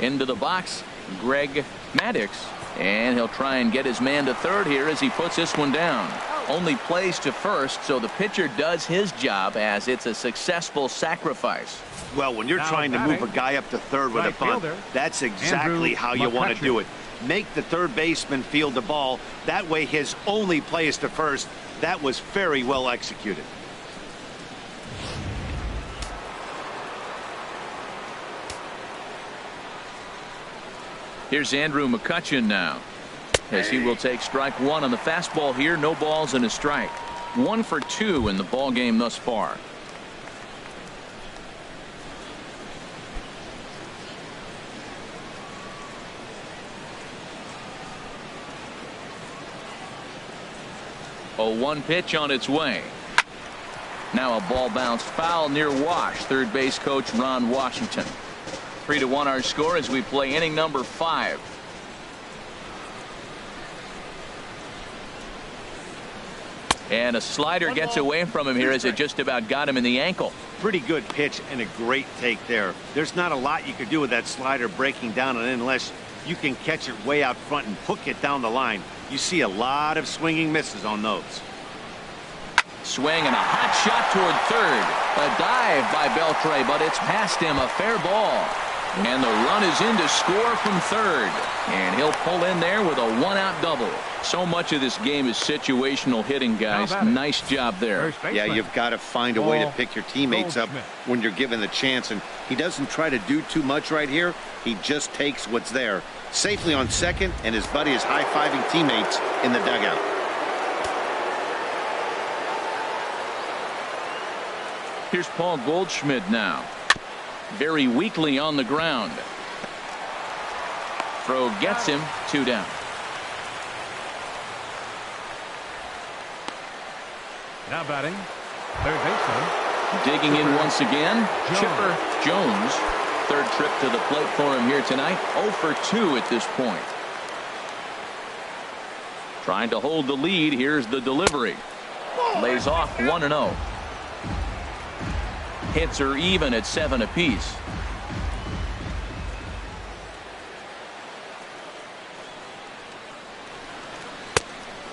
S1: Into the box, Greg Maddux, and he'll try and get his man to third here as he puts this one down. Only plays to first, so the pitcher does his job as it's a successful sacrifice.
S3: Well, when you're trying to move a guy up to third with a bunt, that's exactly how you want to do it. Make the third baseman field the ball. That way his only play is to first. That was very well executed.
S1: Here's Andrew McCutchen now, as he will take strike one on the fastball here. No balls and a strike. 1 for 2 in the ball game thus far. A 1 pitch on its way. Now a ball bounced foul near Wash. Third base coach Ron Washington. 3-1 our score as we play inning number 5. And a slider gets away from him here as it just about got him in the ankle.
S3: Pretty good pitch and a great take there. There's not a lot you could do with that slider breaking down and unless you can catch it way out front and hook it down the line. You see a lot of swinging misses on those.
S1: Swing and a hot shot toward third. A dive by Beltre, but it's past him. A fair ball. And the run is in to score from third. And he'll pull in there with a 1-out double. So much of this game is situational hitting, guys. Nice job there.
S3: Yeah, you've got to find a way to pick your teammates up when you're given the chance. And he doesn't try to do too much right here. He just takes what's there. Safely on second, and his buddy is high-fiving teammates in the dugout.
S1: Here's Paul Goldschmidt now. Very weakly on the ground. Throw gets him. 2 down.
S4: Now batting, third baseman.
S1: Digging in once again, Chipper Jones. Third trip to the plate for him here tonight. 0 for 2 at this point. Trying to hold the lead. Here's the delivery. Lays off 1-0. Hits are even at 7 apiece.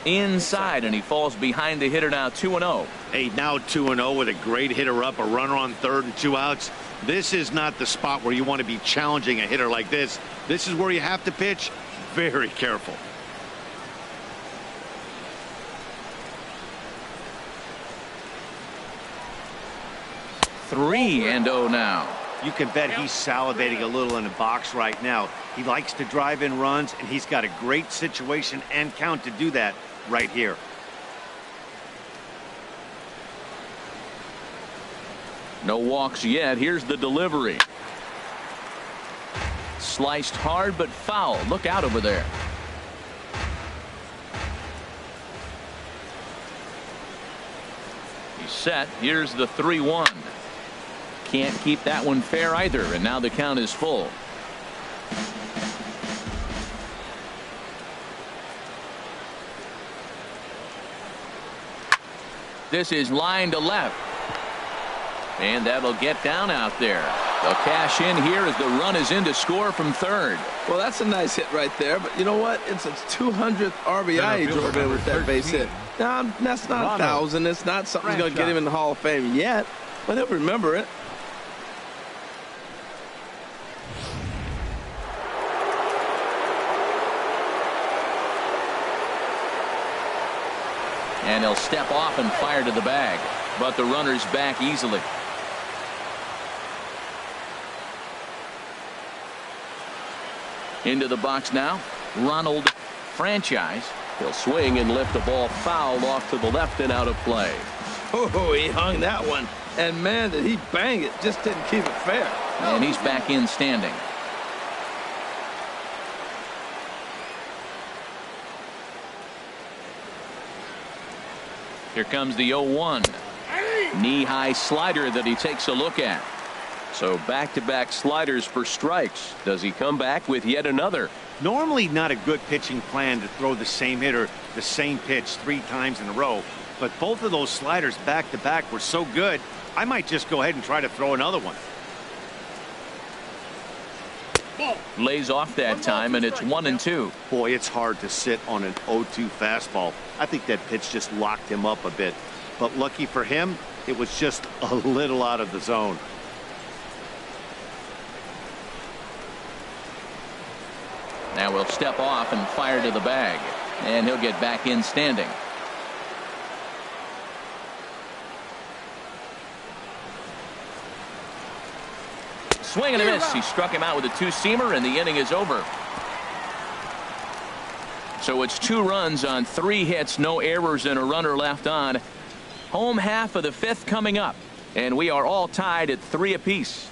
S1: Inside, and he falls behind the hitter now. 2-0.
S3: Hey, now 2-0 with a great hitter up, a runner on third and 2 outs. This is not the spot where you want to be challenging a hitter like this. This is where you have to pitch very careful.
S1: Three and 0 now.
S3: You can bet he's salivating a little in the box right now. He likes to drive in runs, and he's got a great situation and count to do that right here.
S1: No walks yet. Here's the delivery. Sliced hard but foul. Look out over there. He's set. Here's the 3-1. Can't keep that one fair either, and now the count is full. This is line to left, and that'll get down out there. They'll cash in here as the run is in to score from third.
S2: Well, that's a nice hit right there, but you know what? It's its 200th RBI he drove in with that base hit. Now, that's not 1,000. It's not something that's going to get him in the Hall of Fame yet, but he'll remember it.
S1: And he'll step off and fire to the bag, but the runner's back easily. Into the box now, Ronald Franchise. He'll swing and lift the ball foul off to the left and out of play.
S2: Oh, he hung that one. And, man, did he bang it. Just didn't keep it fair.
S1: And he's back in standing. Here comes the 0-1. Knee-high slider that he takes a look at. So back-to-back sliders for strikes. Does he come back with yet another?
S3: Normally not a good pitching plan to throw the same hitter the same pitch 3 times in a row, but both of those sliders back-to-back were so good, I might just go ahead and try to throw another one.
S1: Lays off that time, and it's 1-2.
S3: Boy, it's hard to sit on an 0-2 fastball. I think that pitch just locked him up a bit, but lucky for him, it was just a little out of the zone.
S1: Now we'll step off and fire to the bag, and he'll get back in standing. Swing and a miss. He struck him out with a 2-seamer, and the inning is over. So it's 2 runs on 3 hits, no errors, and a runner left on. Home half of the 5th coming up, and we are all tied at 3 apiece.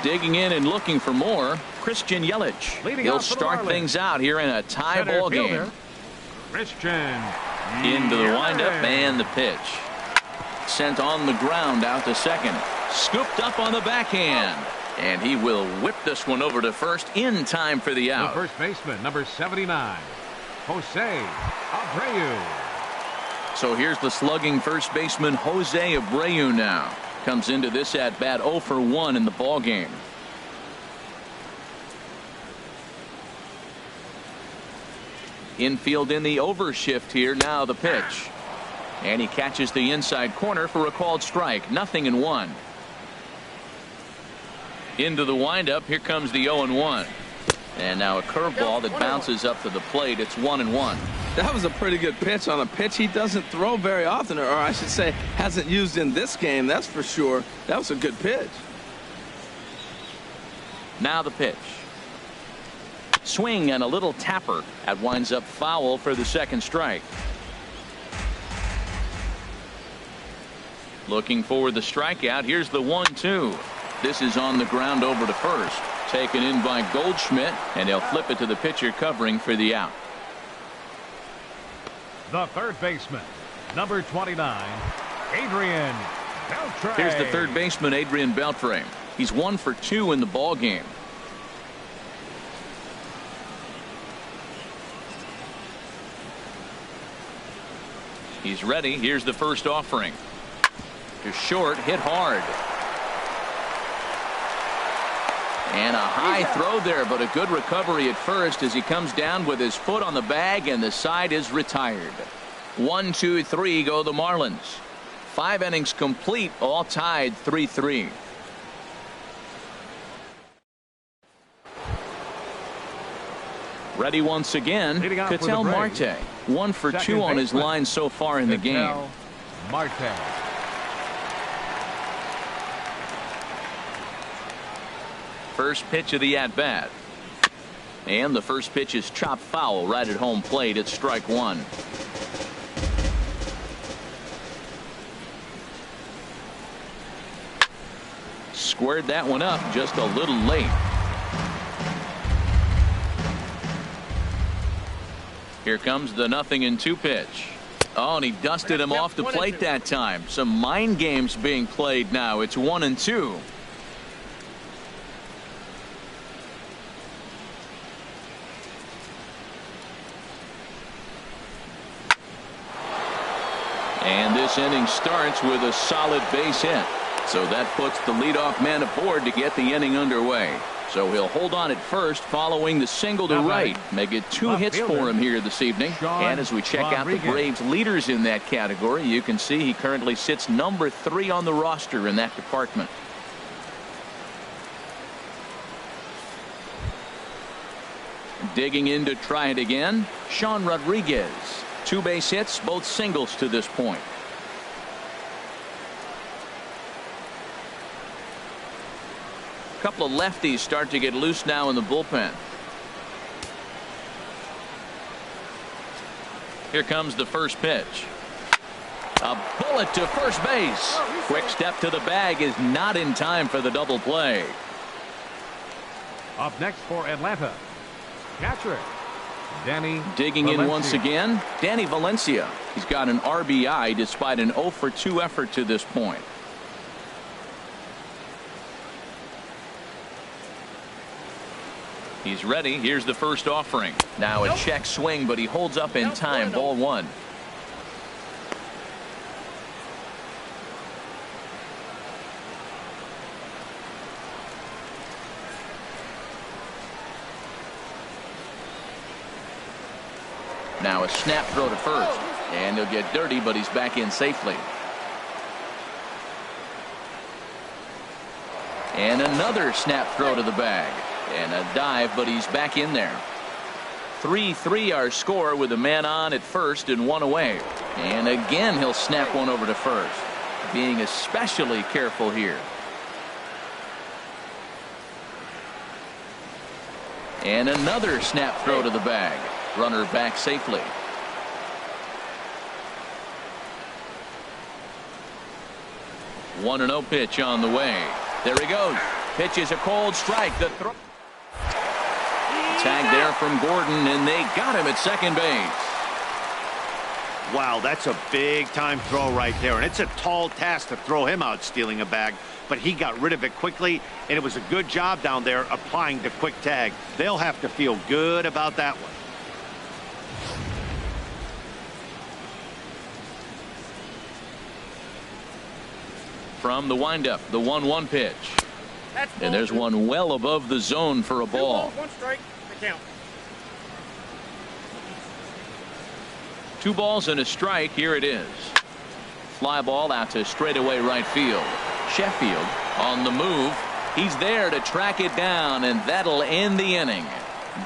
S1: Digging in and looking for more, Christian Yelich. He'll start things out here in a tie ball game.
S4: Christian
S1: Into the windup and the pitch. Sent on the ground out to second. Scooped up on the backhand. And he will whip this one over to first in time for the out.
S4: The first baseman, number 79, Jose Abreu.
S1: So here's the slugging first baseman, Jose Abreu now. Comes into this at bat 0 for 1 in the ball game. Infield in the overshift here. Now the pitch. And he catches the inside corner for a called strike. 0-1. Into the windup. Here comes the 0-1. And now a curveball that bounces up to the plate. It's 1-1.
S2: That was a pretty good pitch on a pitch he doesn't throw very often, or I should say hasn't used in this game, that's for sure. That was a good pitch.
S1: Now the pitch. Swing and a little tapper. That winds up foul for the second strike. Looking for the strikeout. Here's the 1-2. This is on the ground over to first. Taken in by Goldschmidt, and he'll flip it to the pitcher covering for the out.
S4: The third baseman, number 29, Adrian Beltre.
S1: Here's the third baseman, Adrian Beltre. He's 1 for 2 in the ball game. He's ready. Here's the first offering. To short, hit hard. And a high throw there, but a good recovery at first as he comes down with his foot on the bag, and the side is retired. 1, 2, 3 go the Marlins. 5 innings complete, all tied 3-3. Ready once again, Ketel Marte. 1 for 2 on his line so far in the game.
S4: Marte.
S1: First pitch of the at-bat. And the first pitch is chopped foul right at home plate. It's strike 1. Squared that one up just a little late. Here comes the 0-2 pitch. Oh, and he dusted him off the plate that time. Some mind games being played now. It's 1-2. And this inning starts with a solid base hit. So that puts the leadoff man aboard to get the inning underway. So he'll hold on at first following the single to right. Make it 2 hits for him here this evening. And as we check out the Braves leaders in that category, you can see he currently sits number 3 on the roster in that department. Digging in to try it again, Sean Rodriguez. 2 base hits, both singles to this point. A couple of lefties start to get loose now in the bullpen. Here comes the first pitch. A bullet to first base. Quick step to the bag is not in time for the double play.
S4: Up next for Atlanta, catcher Danny
S1: digging
S4: Valencia.
S1: in once again, Danny Valencia. He's got an RBI despite an 0 for 2 effort to this point. He's ready. Here's the first offering. Now a check swing, but he holds up in time. Ball 1. Now a snap throw to first, and he'll get dirty, but he's back in safely. And another snap throw to the bag. And a dive, but he's back in there. 3-3 our score with a man on at first and 1 away. And again he'll snap one over to first. Being especially careful here. And another snap throw to the bag. Runner back safely. One 1-0 pitch on the way. There he goes. Pitch is a cold strike. The throw. Tag there from Gordon, and they got him at second base.
S3: Wow, that's a big-time throw right there, and it's a tall task to throw him out stealing a bag, but he got rid of it quickly, and it was a good job down there applying the quick tag. They'll have to feel good about that one.
S1: From the windup, the 1-1 pitch. And there's one well above the zone for a ball.
S5: 2 balls, 1 strike. The count.
S1: 2 balls and a strike. Here it is. Fly ball out to straightaway right field. Sheffield on the move. He's there to track it down, and that'll end the inning.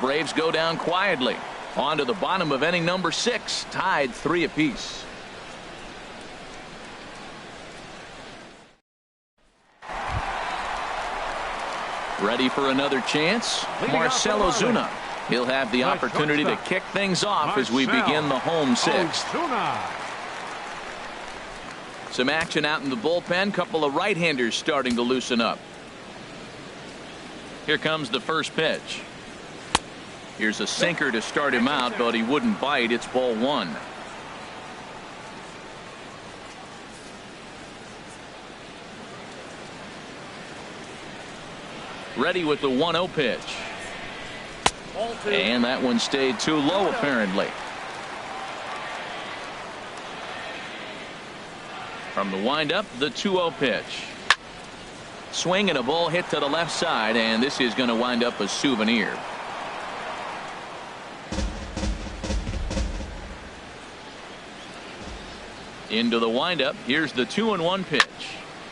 S1: Braves go down quietly. On to the bottom of inning number 6, tied 3 apiece. Ready for another chance? Marcell Ozuna. He'll have the opportunity to kick things off as we begin the home 6th. Some action out in the bullpen. Couple of right-handers starting to loosen up. Here comes the first pitch. Here's a sinker to start him out, but he wouldn't bite. It's ball 1. Ready with the 1-0 pitch. And that one stayed too low apparently. From the windup, the 2-0 pitch. Swing and a ball hit to the left side, and this is going to wind up a souvenir. Into the windup. Here's the 2-1 pitch.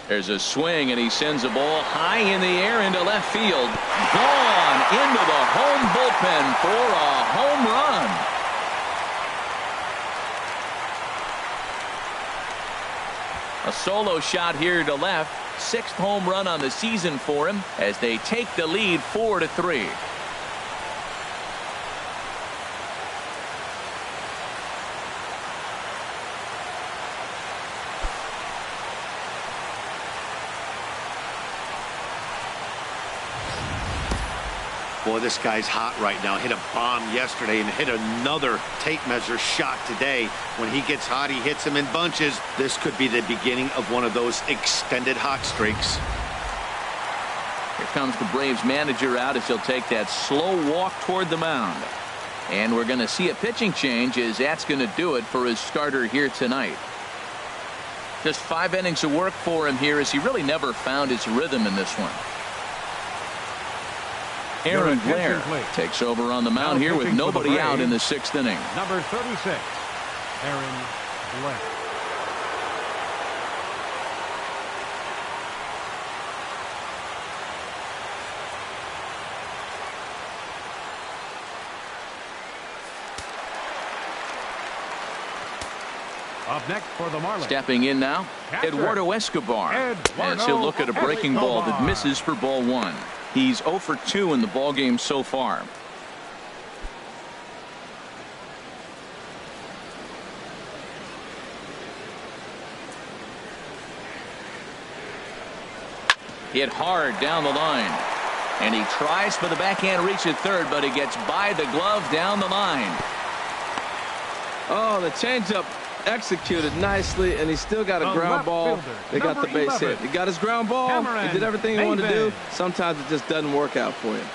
S1: There's a swing, and he sends a ball high in the air into left field. Gone into the home bullpen for a home run. A solo shot here to left. 6th home run on the season for him as they take the lead 4-3.
S3: Boy, this guy's hot right now. Hit a bomb yesterday and hit another tape measure shot today. When he gets hot, he hits them in bunches. This could be the beginning of one of those extended hot streaks.
S1: Here comes the Braves manager out as he'll take that slow walk toward the mound. And we're going to see a pitching change as that's going to do it for his starter here tonight. Just 5 innings of work for him here as he really never found his rhythm in this one. Aaron Blair takes over on the mound here with nobody out in the 6th inning.
S4: Number 36, Aaron Blair. Up next for the Marlins.
S1: Stepping in now, Eduardo Escobar. As he'll look at a breaking ball that misses for ball 1. He's 0 for 2 in the ball game so far. Hit hard down the line. And he tries for the backhand reach at third, but he gets by the glove down the line.
S2: Oh, the changeup executed nicely, and he still got a ground ball. They got the base hit. He got his ground ball. He did everything he wanted to do. Sometimes it just doesn't work out for him.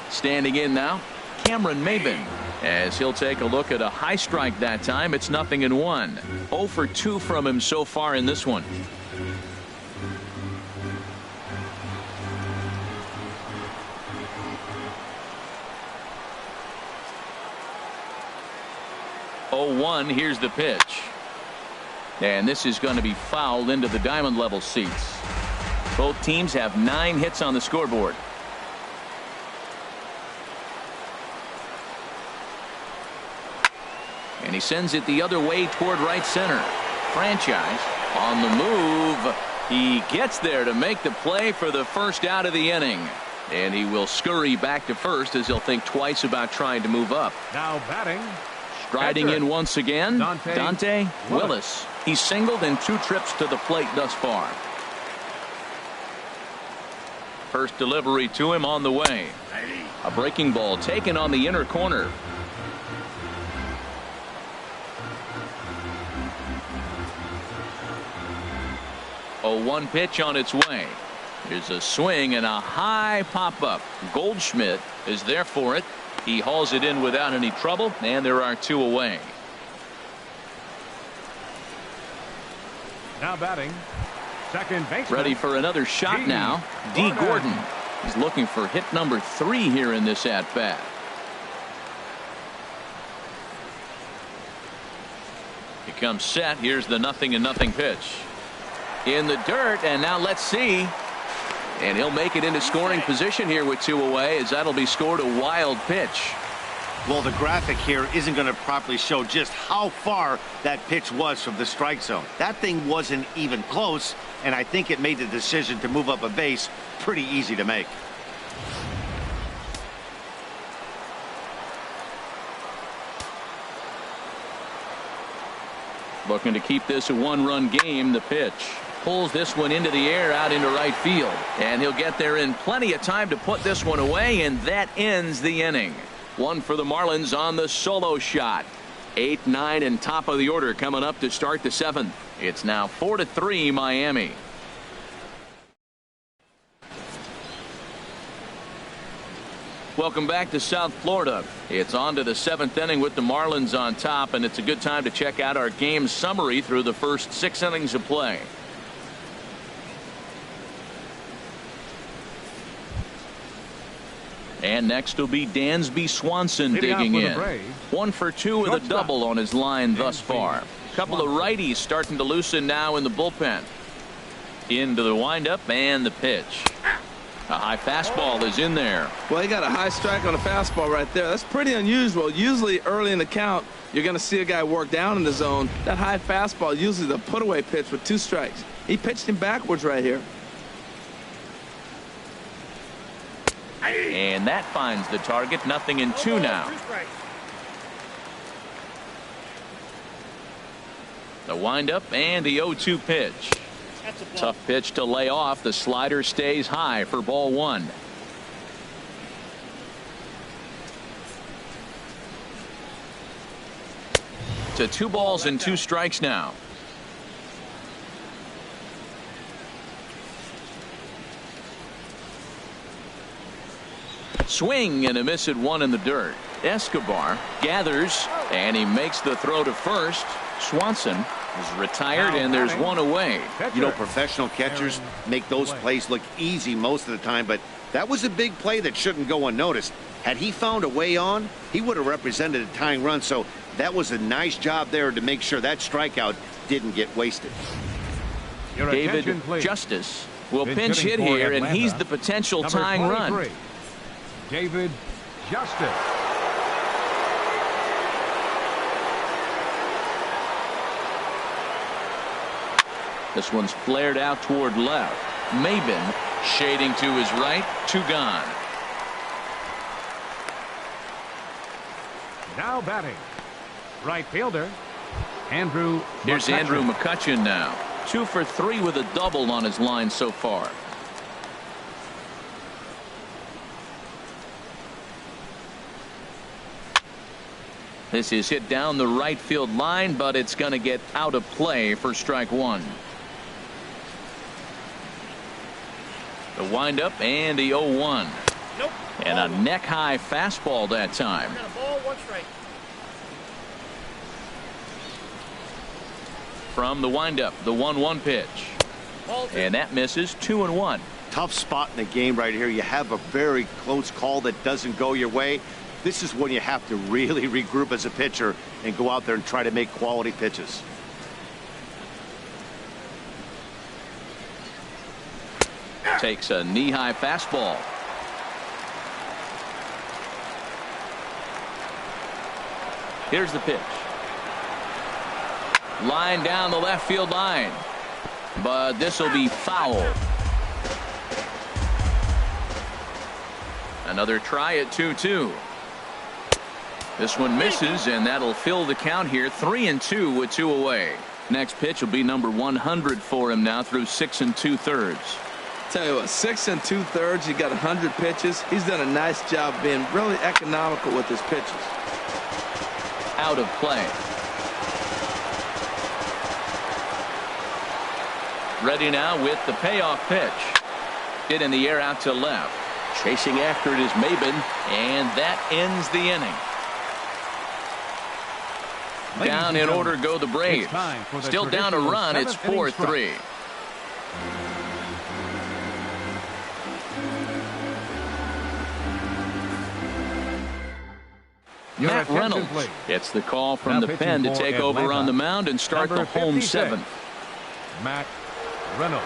S1: Standing in now, Cameron Maybin, as he'll take a look at a high strike that time. It's 0-1. 0 for 2 from him so far in this one. Here's the pitch. And this is going to be fouled into the diamond level seats. Both teams have 9 hits on the scoreboard. And he sends it the other way toward right center. Franchise on the move. He gets there to make the play for the first out of the inning. And he will scurry back to first as he'll think twice about trying to move up.
S4: Now batting.
S1: Striding in once again, Dontrelle Willis. He's singled in 2 trips to the plate thus far. First delivery to him on the way. A breaking ball taken on the inner corner. A 1 pitch on its way. There's a swing and a high pop-up. Goldschmidt is there for it. He hauls it in without any trouble, and there are 2 away.
S4: Now batting, second baseman.
S1: Ready for another shot now. D. Gordon. He's looking for hit number 3 here in this at-bat. He comes set. Here's the 0-0 pitch. In the dirt, and now let's see. And he'll make it into scoring position here with 2 away, as that'll be scored a wild pitch.
S3: Well, the graphic here isn't going to properly show just how far that pitch was from the strike zone. That thing wasn't even close, and I think it made the decision to move up a base pretty easy to make.
S1: Looking to keep this a 1-run game. The pitch pulls this one into the air out into right field, and he'll get there in plenty of time to put this one away, and that ends the inning. 1 for the Marlins on the solo shot. 8, 9, and top of the order coming up to start the 7th. It's now 4-3 Miami. Welcome back to South Florida. It's on to the 7th inning with the Marlins on top, and it's a good time to check out our game summary through the first 6 innings of play. And next will be Dansby Swanson digging in. 1 for 2 with a double on his line thus far. A couple of righties starting to loosen now in the bullpen. Into the windup and the pitch. A high fastball is in there.
S2: Well, he got a high strike on a fastball right there. That's pretty unusual. Usually early in the count, you're going to see a guy work down in the zone. That high fastball, usually the put-away pitch with 2 strikes. He pitched him backwards right here.
S1: And that finds the target. 0-2 now. The windup and the 0-2 pitch. Tough pitch to lay off. The slider stays high for ball 1. To 2 balls and 2 strikes now. Swing and a miss at one in the dirt. Escobar gathers, and he makes the throw to first. Swanson is retired, and there's one away.
S3: You know, professional catchers make those plays look easy most of the time, but that was a big play that shouldn't go unnoticed. Had he found a way on, he would have represented a tying run, so that was a nice job there to make sure that strikeout didn't get wasted.
S1: David Justice will pinch hit here, and he's the potential tying run.
S4: David Justice.
S1: This one's flared out toward left. Maben shading to his right. 2 gone.
S4: Now batting, right fielder Andrew.
S1: Here's Andrew McCutchen now. 2 for 3 with a double on his line so far. This is hit down the right field line, but it's going to get out of play for strike 1. The windup and the 0-1.
S5: Nope.
S1: And a neck-high fastball that time.
S5: Got a ball, 1 strike.
S1: From the windup, the 1-1 pitch. And that misses. 2-1.
S3: Tough spot in the game right here. You have a very close call that doesn't go your way. This is when you have to really regroup as a pitcher and go out there and try to make quality pitches.
S1: Takes a knee-high fastball. Here's the pitch. Line down the left field line. But this will be foul. Another try at 2-2. This one misses, and that'll fill the count here. 3-2 with 2 away. Next pitch will be number 100 for him now through 6 2/3.
S2: Tell you what, 6 2/3. He got 100 pitches. He's done a nice job being really economical with his pitches.
S1: Out of play. Ready now with the payoff pitch. Hit in the air out to left. Chasing after it is Maben, and that ends the inning. Down in order go the Braves. Still down a run. It's 4-3. Matt Reynolds gets the call from the pen to take over on the mound and start the home 7th.
S4: Matt Reynolds.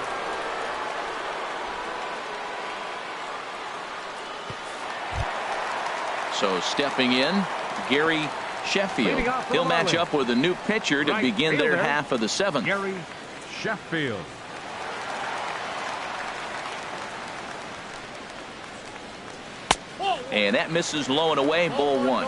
S1: So stepping in, Gary Sheffield. He'll match up with a new pitcher to begin their half of the 7th.
S4: Gary Sheffield.
S1: And that misses low and away. Ball 1.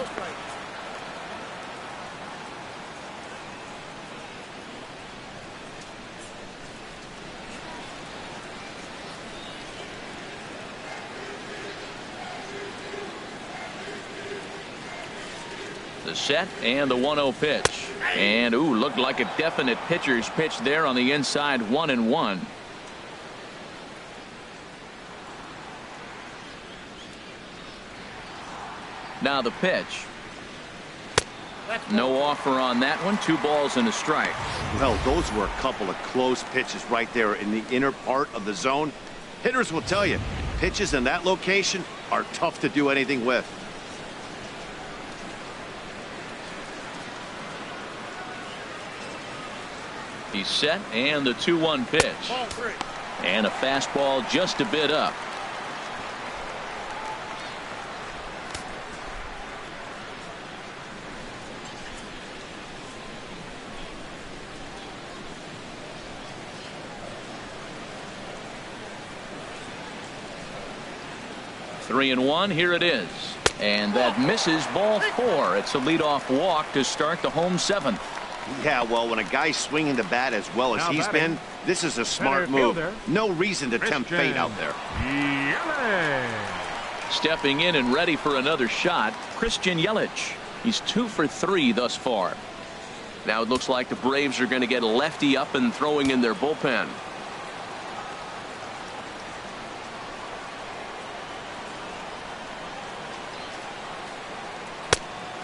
S1: The set and the 1-0 pitch. And looked like a definite pitcher's pitch there on the inside. 1-1. Now the pitch. No offer on that one. 2 balls and a strike.
S3: Well, those were a couple of close pitches right there in the inner part of the zone. Hitters will tell you, pitches in that location are tough to do anything with.
S1: He's set, and the 2-1 pitch. And a fastball just a bit up. Three and 1. Here it is. And that misses. Ball 4. It's a leadoff walk to start the home 7th.
S3: Yeah, well, when a guy's swinging the bat as well as he's been, this is a smart move. No reason to tempt fate out there.
S1: Stepping in and ready for another shot, Christian Yelich. He's 2 for 3 thus far. Now it looks like the Braves are going to get a lefty up and throwing in their bullpen.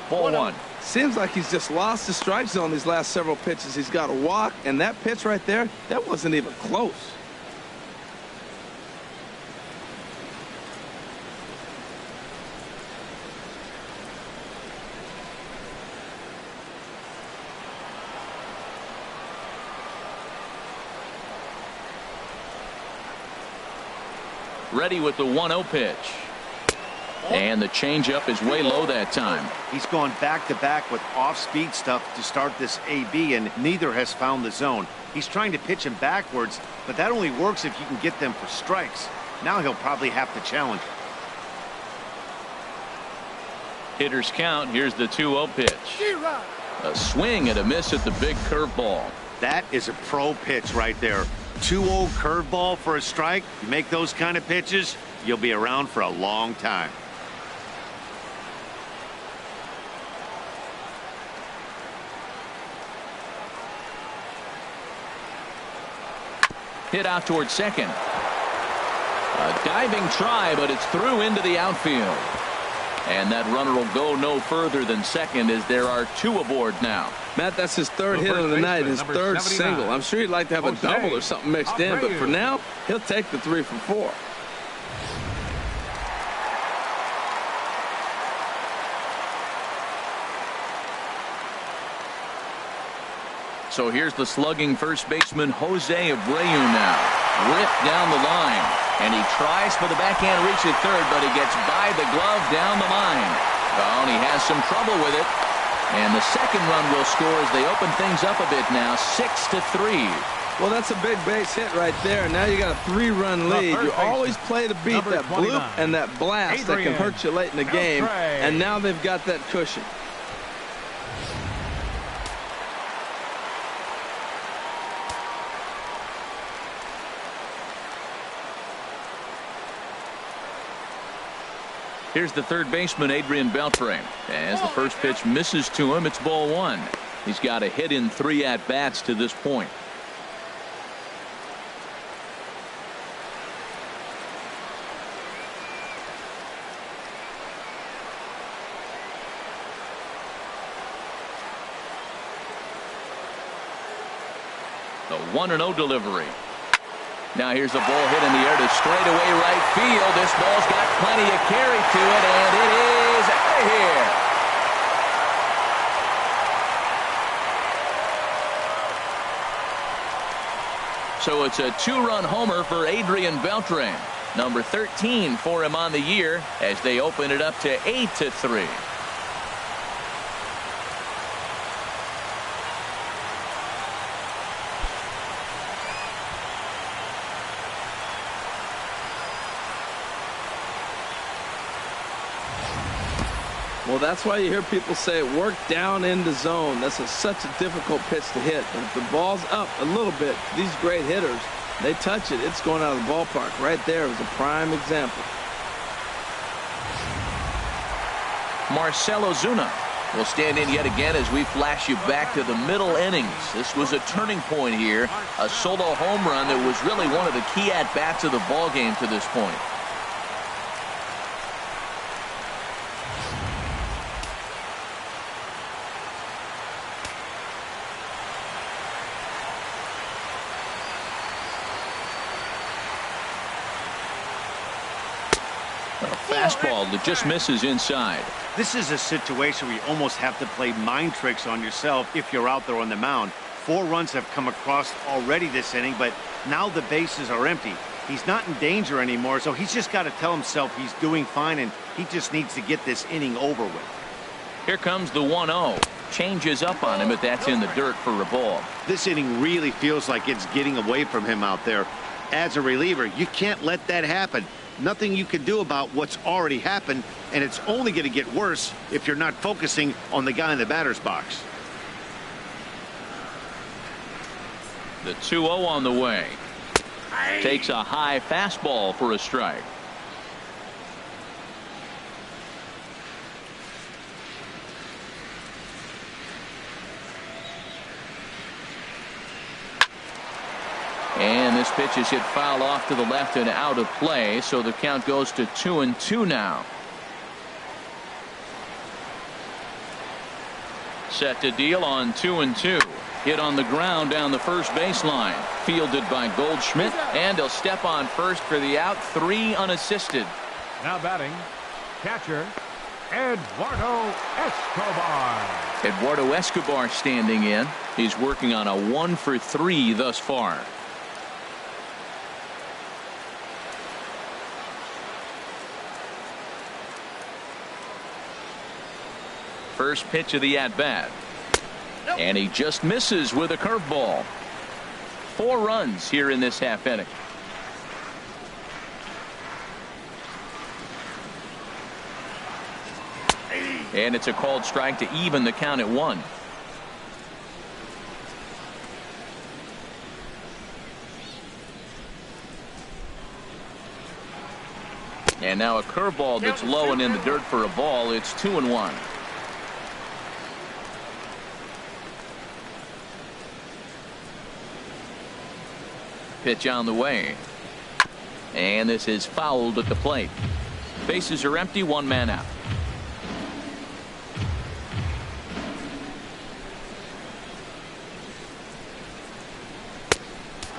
S1: Ball one.
S2: Seems like he's just lost the strike zone these last several pitches. He's got a walk, and that pitch right there, that wasn't even close.
S1: Ready with the 1-0 pitch. And the changeup is way low that time.
S3: He's gone back-to-back with off-speed stuff to start this AB, and neither has found the zone. He's trying to pitch him backwards, but that only works if you can get them for strikes. Now he'll probably have to challenge.
S1: Hitters count. Here's the 2-0 pitch. A swing and a miss at the big curveball.
S3: That is a pro pitch right there. 2-0 curveball for a strike. You make those kind of pitches, you'll be around for a long time.
S1: Hit out towards second. A diving try, but it's through into the outfield. And that runner will go no further than second, as there are 2 aboard now.
S2: Matt, that's his third hit of the night, his third single. I'm sure he'd like to have a double or something mixed in, but for now, he'll take the 3 for 4.
S1: So here's the slugging first baseman Jose Abreu now. Ripped down the line. And he tries for the backhand reach at third, but he gets by the glove down the line. Oh, and he has some trouble with it. And the second run will score as they open things up a bit now, 6-3.
S2: Well, that's a big base hit right there. Now you got a 3-run lead. You always play to beat that bloop and that blast that can hurt you late in the game. And now they've got that cushion.
S1: Here's the third baseman, Adrian Beltre. As the first pitch misses to him, it's ball 1. He's got a hit in 3 at-bats to this point. The 1-0 delivery. Now here's a ball hit in the air to straightaway right field. This ball's got plenty of carry to it, and it is out of here. So it's a 2-run homer for Adrian Beltre. Number 13 for him on the year as they open it up to 8-3.
S2: Well, that's why you hear people say work down in the zone. That's such a difficult pitch to hit. But if the ball's up a little bit, these great hitters, they touch it, it's going out of the ballpark. Right there is a prime example.
S1: Marcell Ozuna will stand in yet again as we flash you back to the middle innings. This was a turning point here. A solo home run that was really one of the key at-bats of the ball game to this point. Fastball that just misses inside.
S3: This is a situation where you almost have to play mind tricks on yourself if you're out there on the mound. 4 runs have come across already this inning, but now the bases are empty. He's not in danger anymore, so he's just got to tell himself he's doing fine, and he just needs to get this inning over with.
S1: Here comes the 1-0. Changes up on him, but that's in the dirt for a ball.
S3: This inning really feels like it's getting away from him out there. As a reliever, you can't let that happen. Nothing you can do about what's already happened, and it's only going to get worse if you're not focusing on the guy in the batter's box.
S1: The 2-0 on the way. Takes a high fastball for a strike. And this pitch is hit foul off to the left and out of play, so the count goes to 2-2 now. Set to deal on 2-2. Hit on the ground down the first baseline. Fielded by Goldschmidt, and he'll step on first for the out. 3 unassisted.
S4: Now batting, catcher, Eduardo Escobar.
S1: Eduardo Escobar standing in. He's working on a 1 for 3 thus far. First pitch of the at-bat. And he just misses with a curveball. 4 runs here in this half inning. And it's a called strike to even the count at 1. And now a curveball that's low and in the dirt for a ball. It's 2-1. Pitch on the way. And this is fouled at the plate. Bases are empty, 1 man out.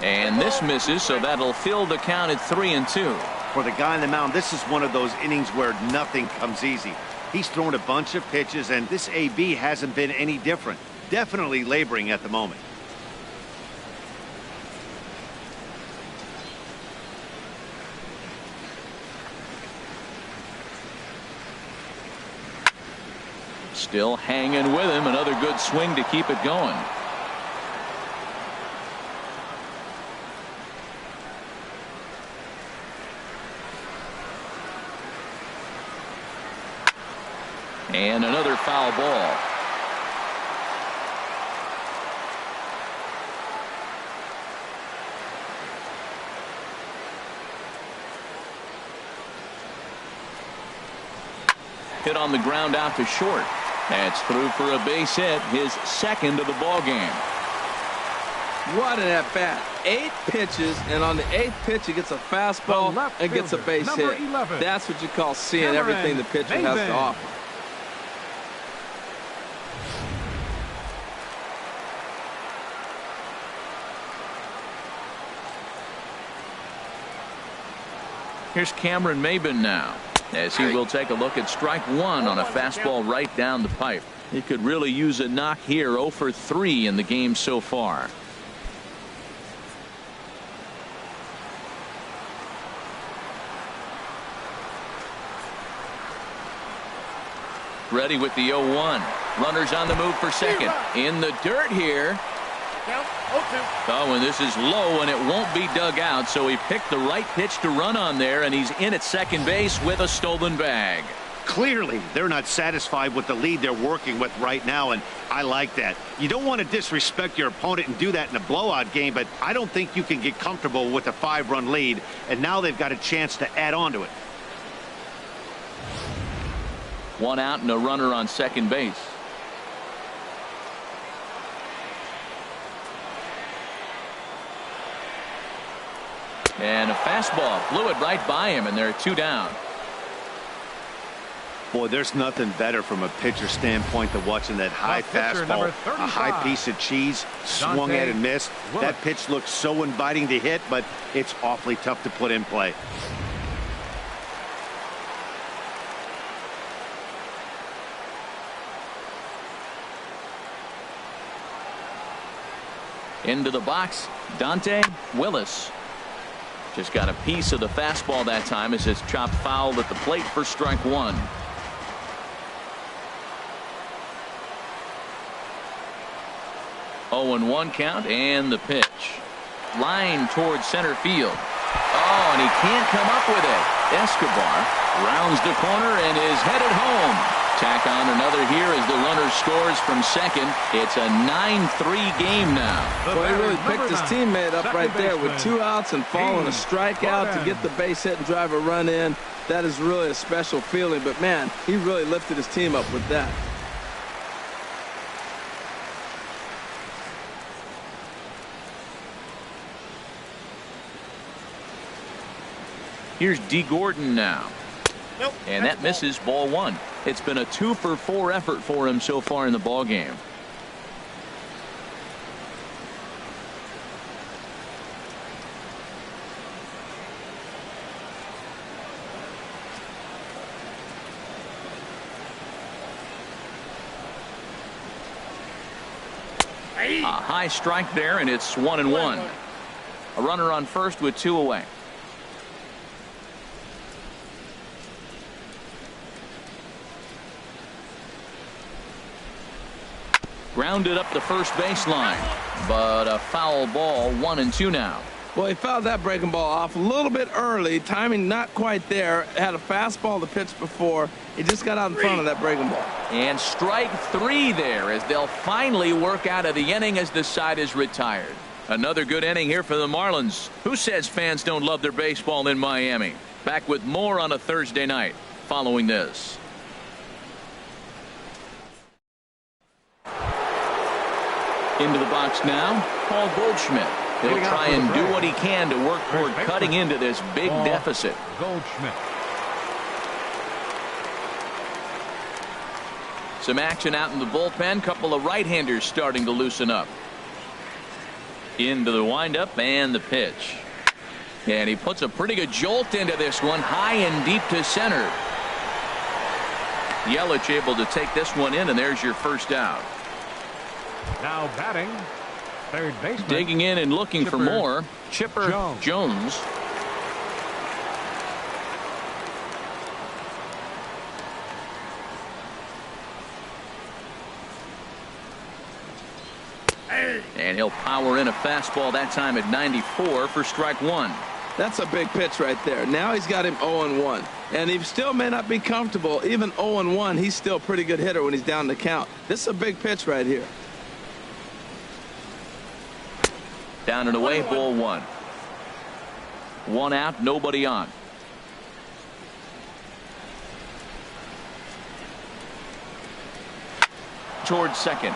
S1: And this misses, so that'll fill the count at 3-2.
S3: For the guy on the mound, this is one of those innings where nothing comes easy. He's thrown a bunch of pitches, and this AB hasn't been any different. Definitely laboring at the moment.
S1: Still hanging with him. Another good swing to keep it going. And another foul ball. Hit on the ground out to short. That's through for a base hit, his second of the ball game.
S2: What an at-bat. 8 pitches, and on the 8th pitch he gets a fastball and gets a base hit.
S4: 11.
S2: That's what you call seeing everything the pitcher has to offer.
S1: Here's Cameron Maybin now, as he will take a look at strike 1 on a fastball right down the pipe. He could really use a knock here. 0 for 3 in the game so far. Ready with the 0-1. Runners on the move for second. In the dirt here. Oh, and this is low, and it won't be dug out, so he picked the right pitch to run on there, and he's in at second base with a stolen bag.
S3: Clearly, they're not satisfied with the lead they're working with right now, and I like that. You don't want to disrespect your opponent and do that in a blowout game, but I don't think you can get comfortable with a 5-run lead, and now they've got a chance to add on to it.
S1: 1 out and a runner on second base. And a fastball blew it right by him, and there are 2 down.
S3: Boy, there's nothing better from a pitcher standpoint than watching that high fastball, a high piece of cheese, swung at and missed. That pitch looks so inviting to hit, but it's awfully tough to put in play.
S1: Into the box, Dontrelle Willis. Just got a piece of the fastball that time as it's chopped foul at the plate for strike 1. Oh, and 1 count, and the pitch. Line towards center field. Oh, and he can't come up with it. Escobar rounds the corner and is headed home. Tack on another here as the runner scores from second. It's a 9-3 game now.
S2: Well, he really picked his teammate up right there with 2 outs and following a strikeout to get the base hit and drive a run in. That is really a special feeling, but man, he really lifted his team up with that.
S1: Here's D. Gordon now. And that misses, ball 1. It's been a 2-for-4 effort for him so far in the ballgame. A high strike there, and it's 1-1. A runner on first with 2 away. Grounded up the first baseline, but a foul ball. 1-2 now.
S2: Well, he fouled that breaking ball off a little bit early. Timing not quite there. Had a fastball to pitch before. He just got out in front of that breaking ball.
S1: And strike 3 there as they'll finally work out of the inning as the side is retired. Another good inning here for the Marlins. Who says fans don't love their baseball in Miami? Back with more on a Thursday night following this. Into the box now, Paul Goldschmidt. He'll try and do what he can to work toward cutting into this big deficit.
S4: Goldschmidt.
S1: Some action out in the bullpen. Couple of right-handers starting to loosen up. Into the windup and the pitch. And he puts a pretty good jolt into this one, high and deep to center. Yelich able to take this one in, and there's your first out.
S4: Now batting, third baseman.
S1: Digging in and looking for more, Chipper Jones. And he'll power in a fastball that time at 94 for strike 1.
S2: That's a big pitch right there. Now he's got him 0-1. And he still may not be comfortable. Even 0-1, he's still a pretty good hitter when he's down the count. This is a big pitch right here.
S1: Down and away, ball 1. 1 out, nobody on. Towards second.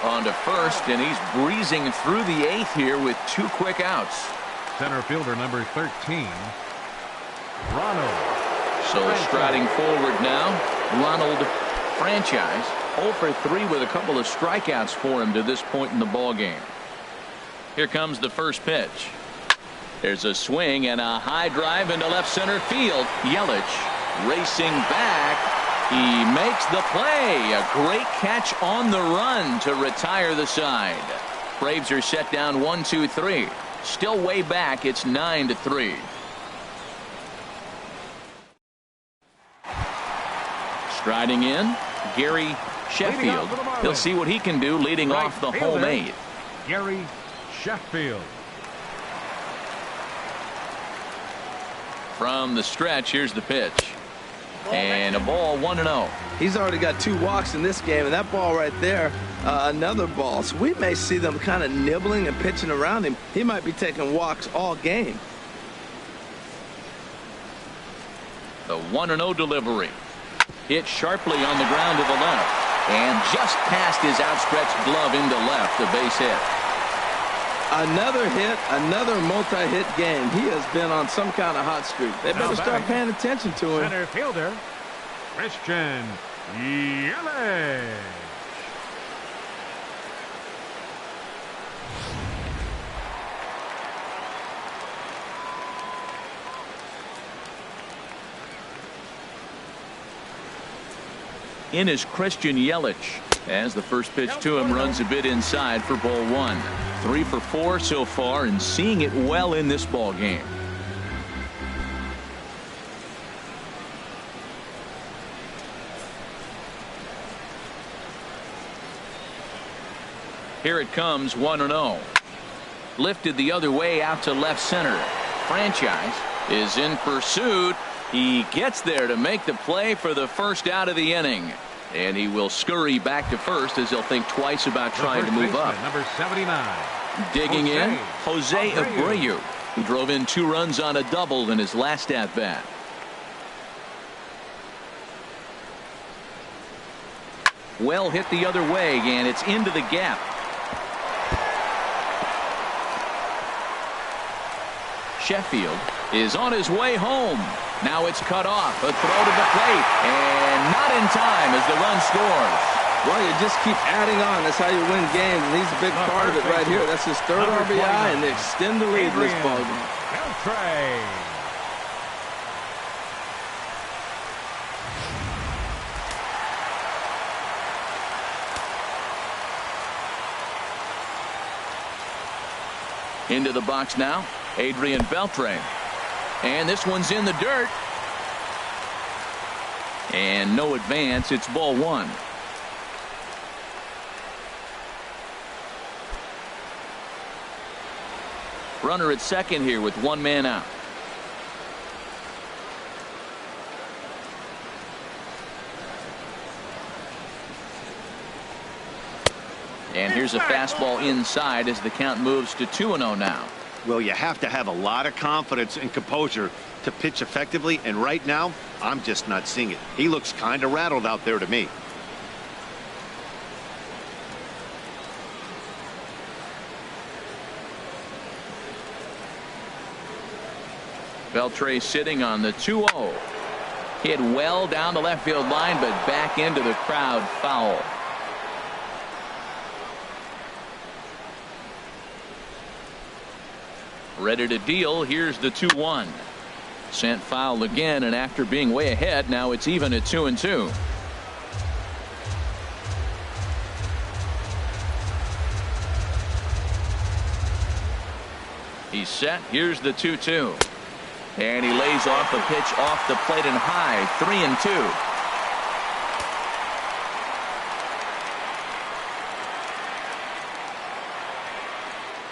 S1: On to first, and he's breezing through the 8th here with 2 quick outs.
S4: Center fielder number 13, Ronald.
S1: So striding forward now, Ronald Franchise. 0 for 3 with a couple of strikeouts for him to this point in the ball game. Here comes the first pitch. There's a swing and a high drive into left center field. Yelich racing back. He makes the play. A great catch on the run to retire the side. Braves are set down 1-2-3. Still way back. It's 9-3. Striding in, Gary Sheffield. He'll see what he can do leading off the home 8th.
S4: Gary Sheffield.
S1: From the stretch, here's the pitch. And a ball, 1-0.
S2: He's already got 2 walks in this game, and that ball right there, another ball. So we may see them kind of nibbling and pitching around him. He might be taking walks all game.
S1: The 1-0 delivery. Hit sharply on the ground to the left. And just past his outstretched glove into left, a base hit.
S2: Another hit, another multi-hit game. He has been on some kind of hot streak. They better start paying attention to him.
S4: Center fielder, Christian Yelich.
S1: In is Christian Yelich as the first pitch to him runs a bit inside for ball 1. 3 for 4 so far and seeing it well in this ball game. Here it comes, 1-0. Lifted the other way out to left center. Franchise is in pursuit. He gets there to make the play for the first out of the inning. And he will scurry back to first as he'll think twice about trying to move up.
S4: Number 79.
S1: Digging in, Jose Abreu, who drove in 2 runs on a double in his last at-bat. Well hit the other way, and it's into the gap. Sheffield is on his way home. Now it's cut off. A throw to the plate. And not in time as the run scores.
S2: Well, you just keep adding on. That's how you win games. And he's a big part of it right here. That's his third RBI, and they extend the lead in this ballgame.
S1: Into the box now, Adrian Beltre. And this one's in the dirt. And no advance. It's ball one. Runner at second here with one man out. And here's a fastball inside as the count moves to 2-0 now.
S3: Well, you have to have a lot of confidence and composure to pitch effectively, and right now I'm just not seeing it. He looks kind of rattled out there to me.
S1: Beltre sitting on the 2-0. Hit well down the left field line, but back into the crowd, foul. Ready to deal. Here's the 2-1. Sent foul again, and after being way ahead, now it's even at 2-2. He's set. Here's the 2-2. And he lays off a pitch off the plate and high. 3-2.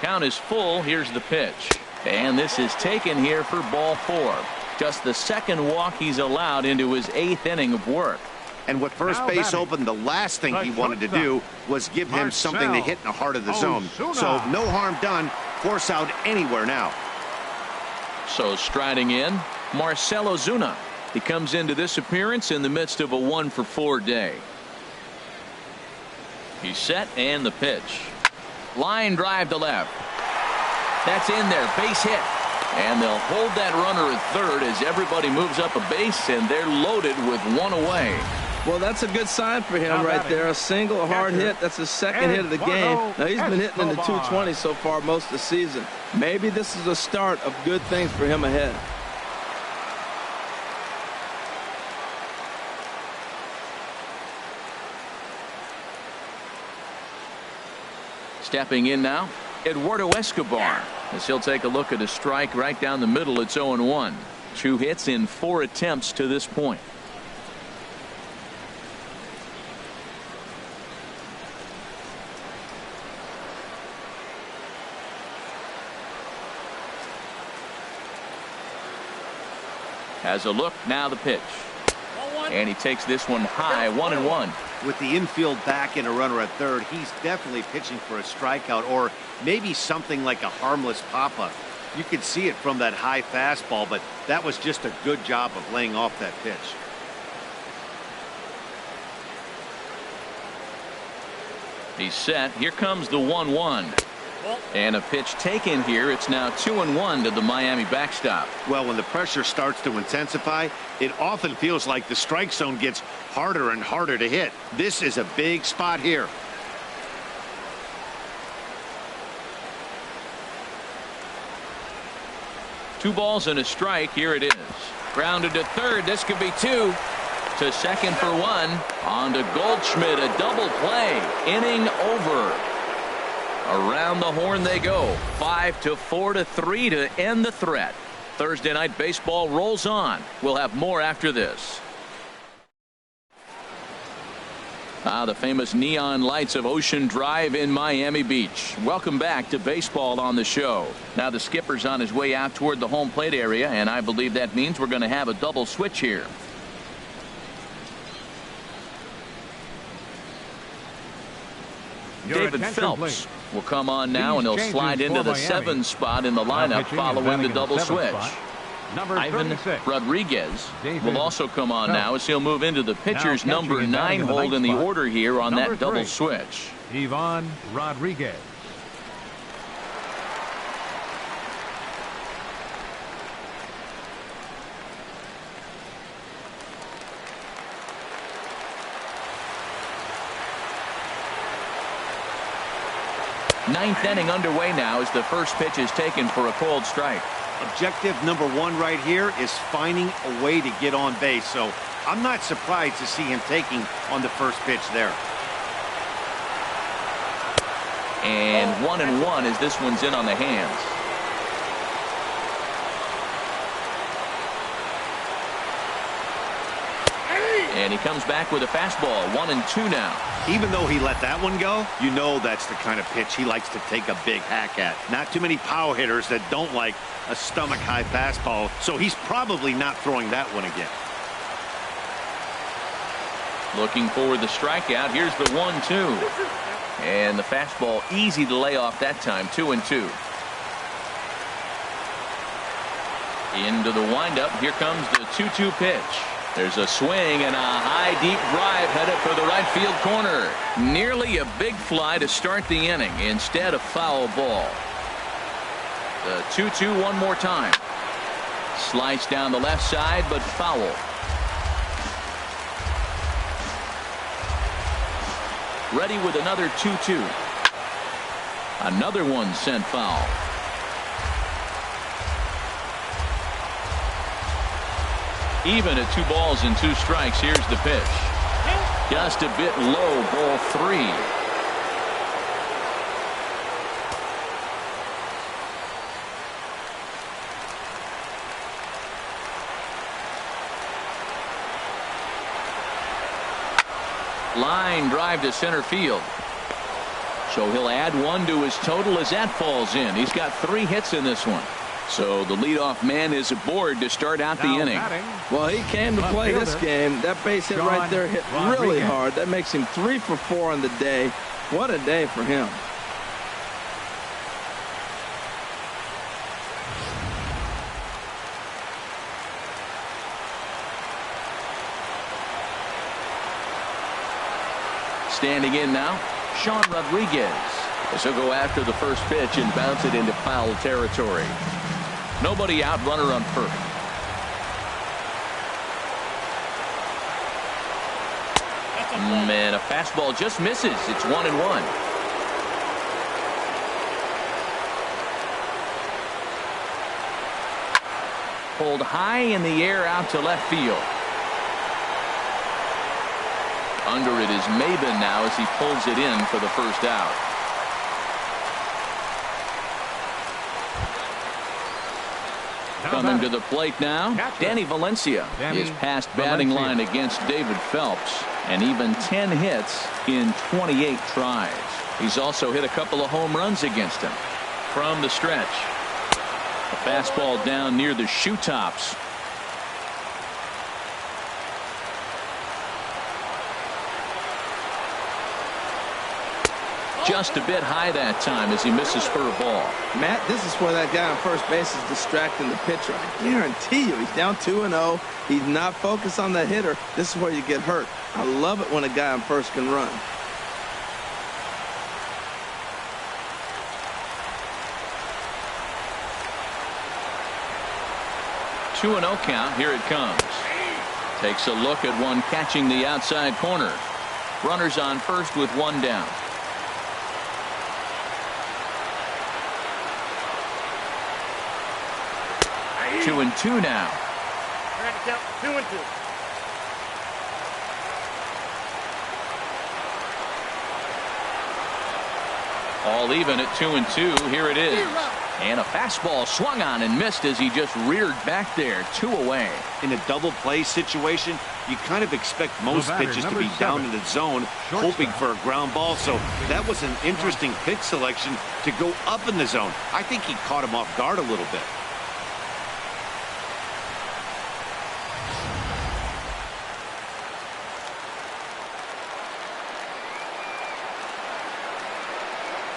S1: Count is full. Here's the pitch. And this is taken here for ball four. Just the second walk he's allowed into his 8th inning of work.
S3: And with first base open, the last thing he wanted to do was give him something to hit in the heart of the zone. So no harm done. Force out anywhere now.
S1: So striding in, Marcell Ozuna. He comes into this appearance in the midst of a 1-for-4 day. He's set, and the pitch. Line drive to left. That's in there. Base hit. And they'll hold that runner at third as everybody moves up a base, and they're loaded with one away.
S2: Well, that's a good sign for him right there. A single, a hard hit. That's his second hit of the game. Now, he's been hitting in the 220 so far most of the season. Maybe this is a start of good things for him ahead.
S1: Stepping in now, Eduardo Escobar, as he'll take a look at a strike right down the middle. It's 0-1. 2 hits in 4 attempts to this point. Has a look, now the pitch. And he takes this one high, 1-1.
S3: With the infield back and a runner at third, he's definitely pitching for a strikeout or maybe something like a harmless pop-up. You could see it from that high fastball, but that was just a good job of laying off that pitch.
S1: He's set. Here comes the 1-1. And a pitch taken here. It's now 2-1 to the Miami backstop.
S3: Well, when the pressure starts to intensify, it often feels like the strike zone gets harder and harder to hit. This is a big spot here.
S1: Two balls and a strike. Here it is. Grounded to third. This could be 2. To second for 1. On to Goldschmidt. A double play. Inning over. Around the horn they go. 5-4-3 to end the threat. Thursday night baseball rolls on. We'll have more after this. The famous neon lights of Ocean Drive in Miami Beach. Welcome back to Baseball on the Show. Now the skipper's on his way out toward the home plate area, and I believe that means we're going to have a double switch here. David Phelps will come on now, and he'll slide into the 7 spot in the lineup following the double switch. Ivan Rodriguez will also come on now as he'll move into the pitcher's number 9 hold in the order here on that double switch.
S4: Ivan Rodriguez.
S1: Ninth inning underway now as the first pitch is taken for a cold strike.
S3: Objective number one right here is finding a way to get on base. So I'm not surprised to see him taking on the first pitch there.
S1: And 1-1 as this one's in on the hands. And he comes back with a fastball. 1-2 now.
S3: Even though he let that one go, you know that's the kind of pitch he likes to take a big hack at. Not too many power hitters that don't like a stomach-high fastball, so he's probably not throwing that one again.
S1: Looking for the strikeout. Here's the 1-2. And the fastball easy to lay off that time. 2-2. Into the windup. Here comes the 2-2 pitch. There's a swing and a high deep drive headed for the right field corner. Nearly a big fly to start the inning. Instead a foul ball. The 2-2 one more time. Slice down the left side but foul. Ready with another 2-2. Another one sent foul. Even at 2 balls and 2 strikes. Here's the pitch. Just a bit low. Ball 3. Line drive to center field. So he'll add 1 to his total as that falls in. He's got 3 hits in this one. So the leadoff man is aboard to start out the inning.
S2: Well, he came to play this game. That base hit right there hit really hard. That makes him 3 for 4 on the day. What a day for him.
S1: Standing in now, Sean Rodriguez. This will go after the first pitch and bounce it into foul territory. Nobody out, runner on first. Man, a fastball just misses. It's 1-1. Pulled high in the air out to left field. Under it is Maben now as he pulls it in for the first out. Coming to the plate now, Danny Valencia is past batting line against David Phelps, and even 10 hits in 28 tries. He's also hit a couple of home runs against him. From the stretch, a fastball down near the shoe tops. Just a bit high that time as he misses for a ball.
S2: Matt, this is where that guy on first base is distracting the pitcher. I guarantee you he's down 2-0. He's not focused on the hitter. This is where you get hurt. I love it when a guy on first can run.
S1: Two 2-0 count. Here it comes. Takes a look at one catching the outside corner. Runners on first with 1 down. 2-2 now.
S5: 2-2.
S1: All even at 2-2. Here it is. And a fastball swung on and missed as he just reared back there. 2 away.
S3: In a double play situation, you kind of expect most pitches to be down in the zone, hoping for a ground ball. So that was an interesting pitch selection to go up in the zone. I think he caught him off guard a little bit.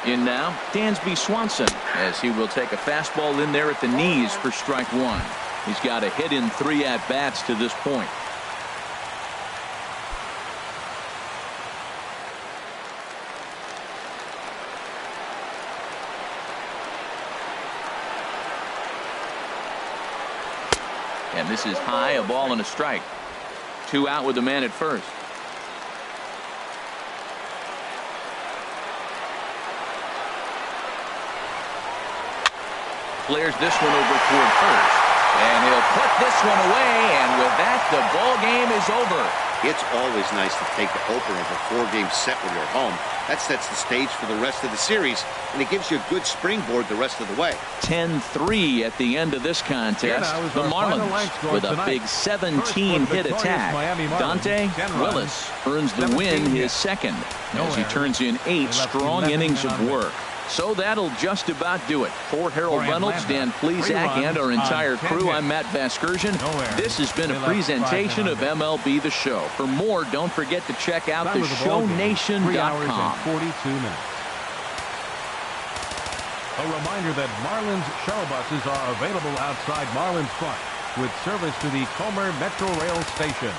S1: In now, Dansby Swanson, as he will take a fastball in there at the knees for strike 1. He's got a hit in 3 at-bats to this point. And this is high, a ball and a strike. 2 out with the man at first. flares this one over toward first. And he'll put this one away, and with that, the ball game is over.
S3: It's always nice to take the opener of a 4-game set when you're home. That sets the stage for the rest of the series, and it gives you a good springboard the rest of the way.
S1: 10-3 at the end of this contest. The Marlins with a big 17-hit attack. Dontrelle Willis earns the win, his second, as he turns in 8 strong innings of work. So that'll just about do it. For Harold Reynolds, Dan Plesac, and our entire crew, I'm Matt Vasgersian. This has been a presentation of MLB The Show. For more, don't forget to check out theshownation.com.
S4: 42 minutes. A reminder that Marlins shuttle buses are available outside Marlins Park with service to the Comer Metro Rail Station.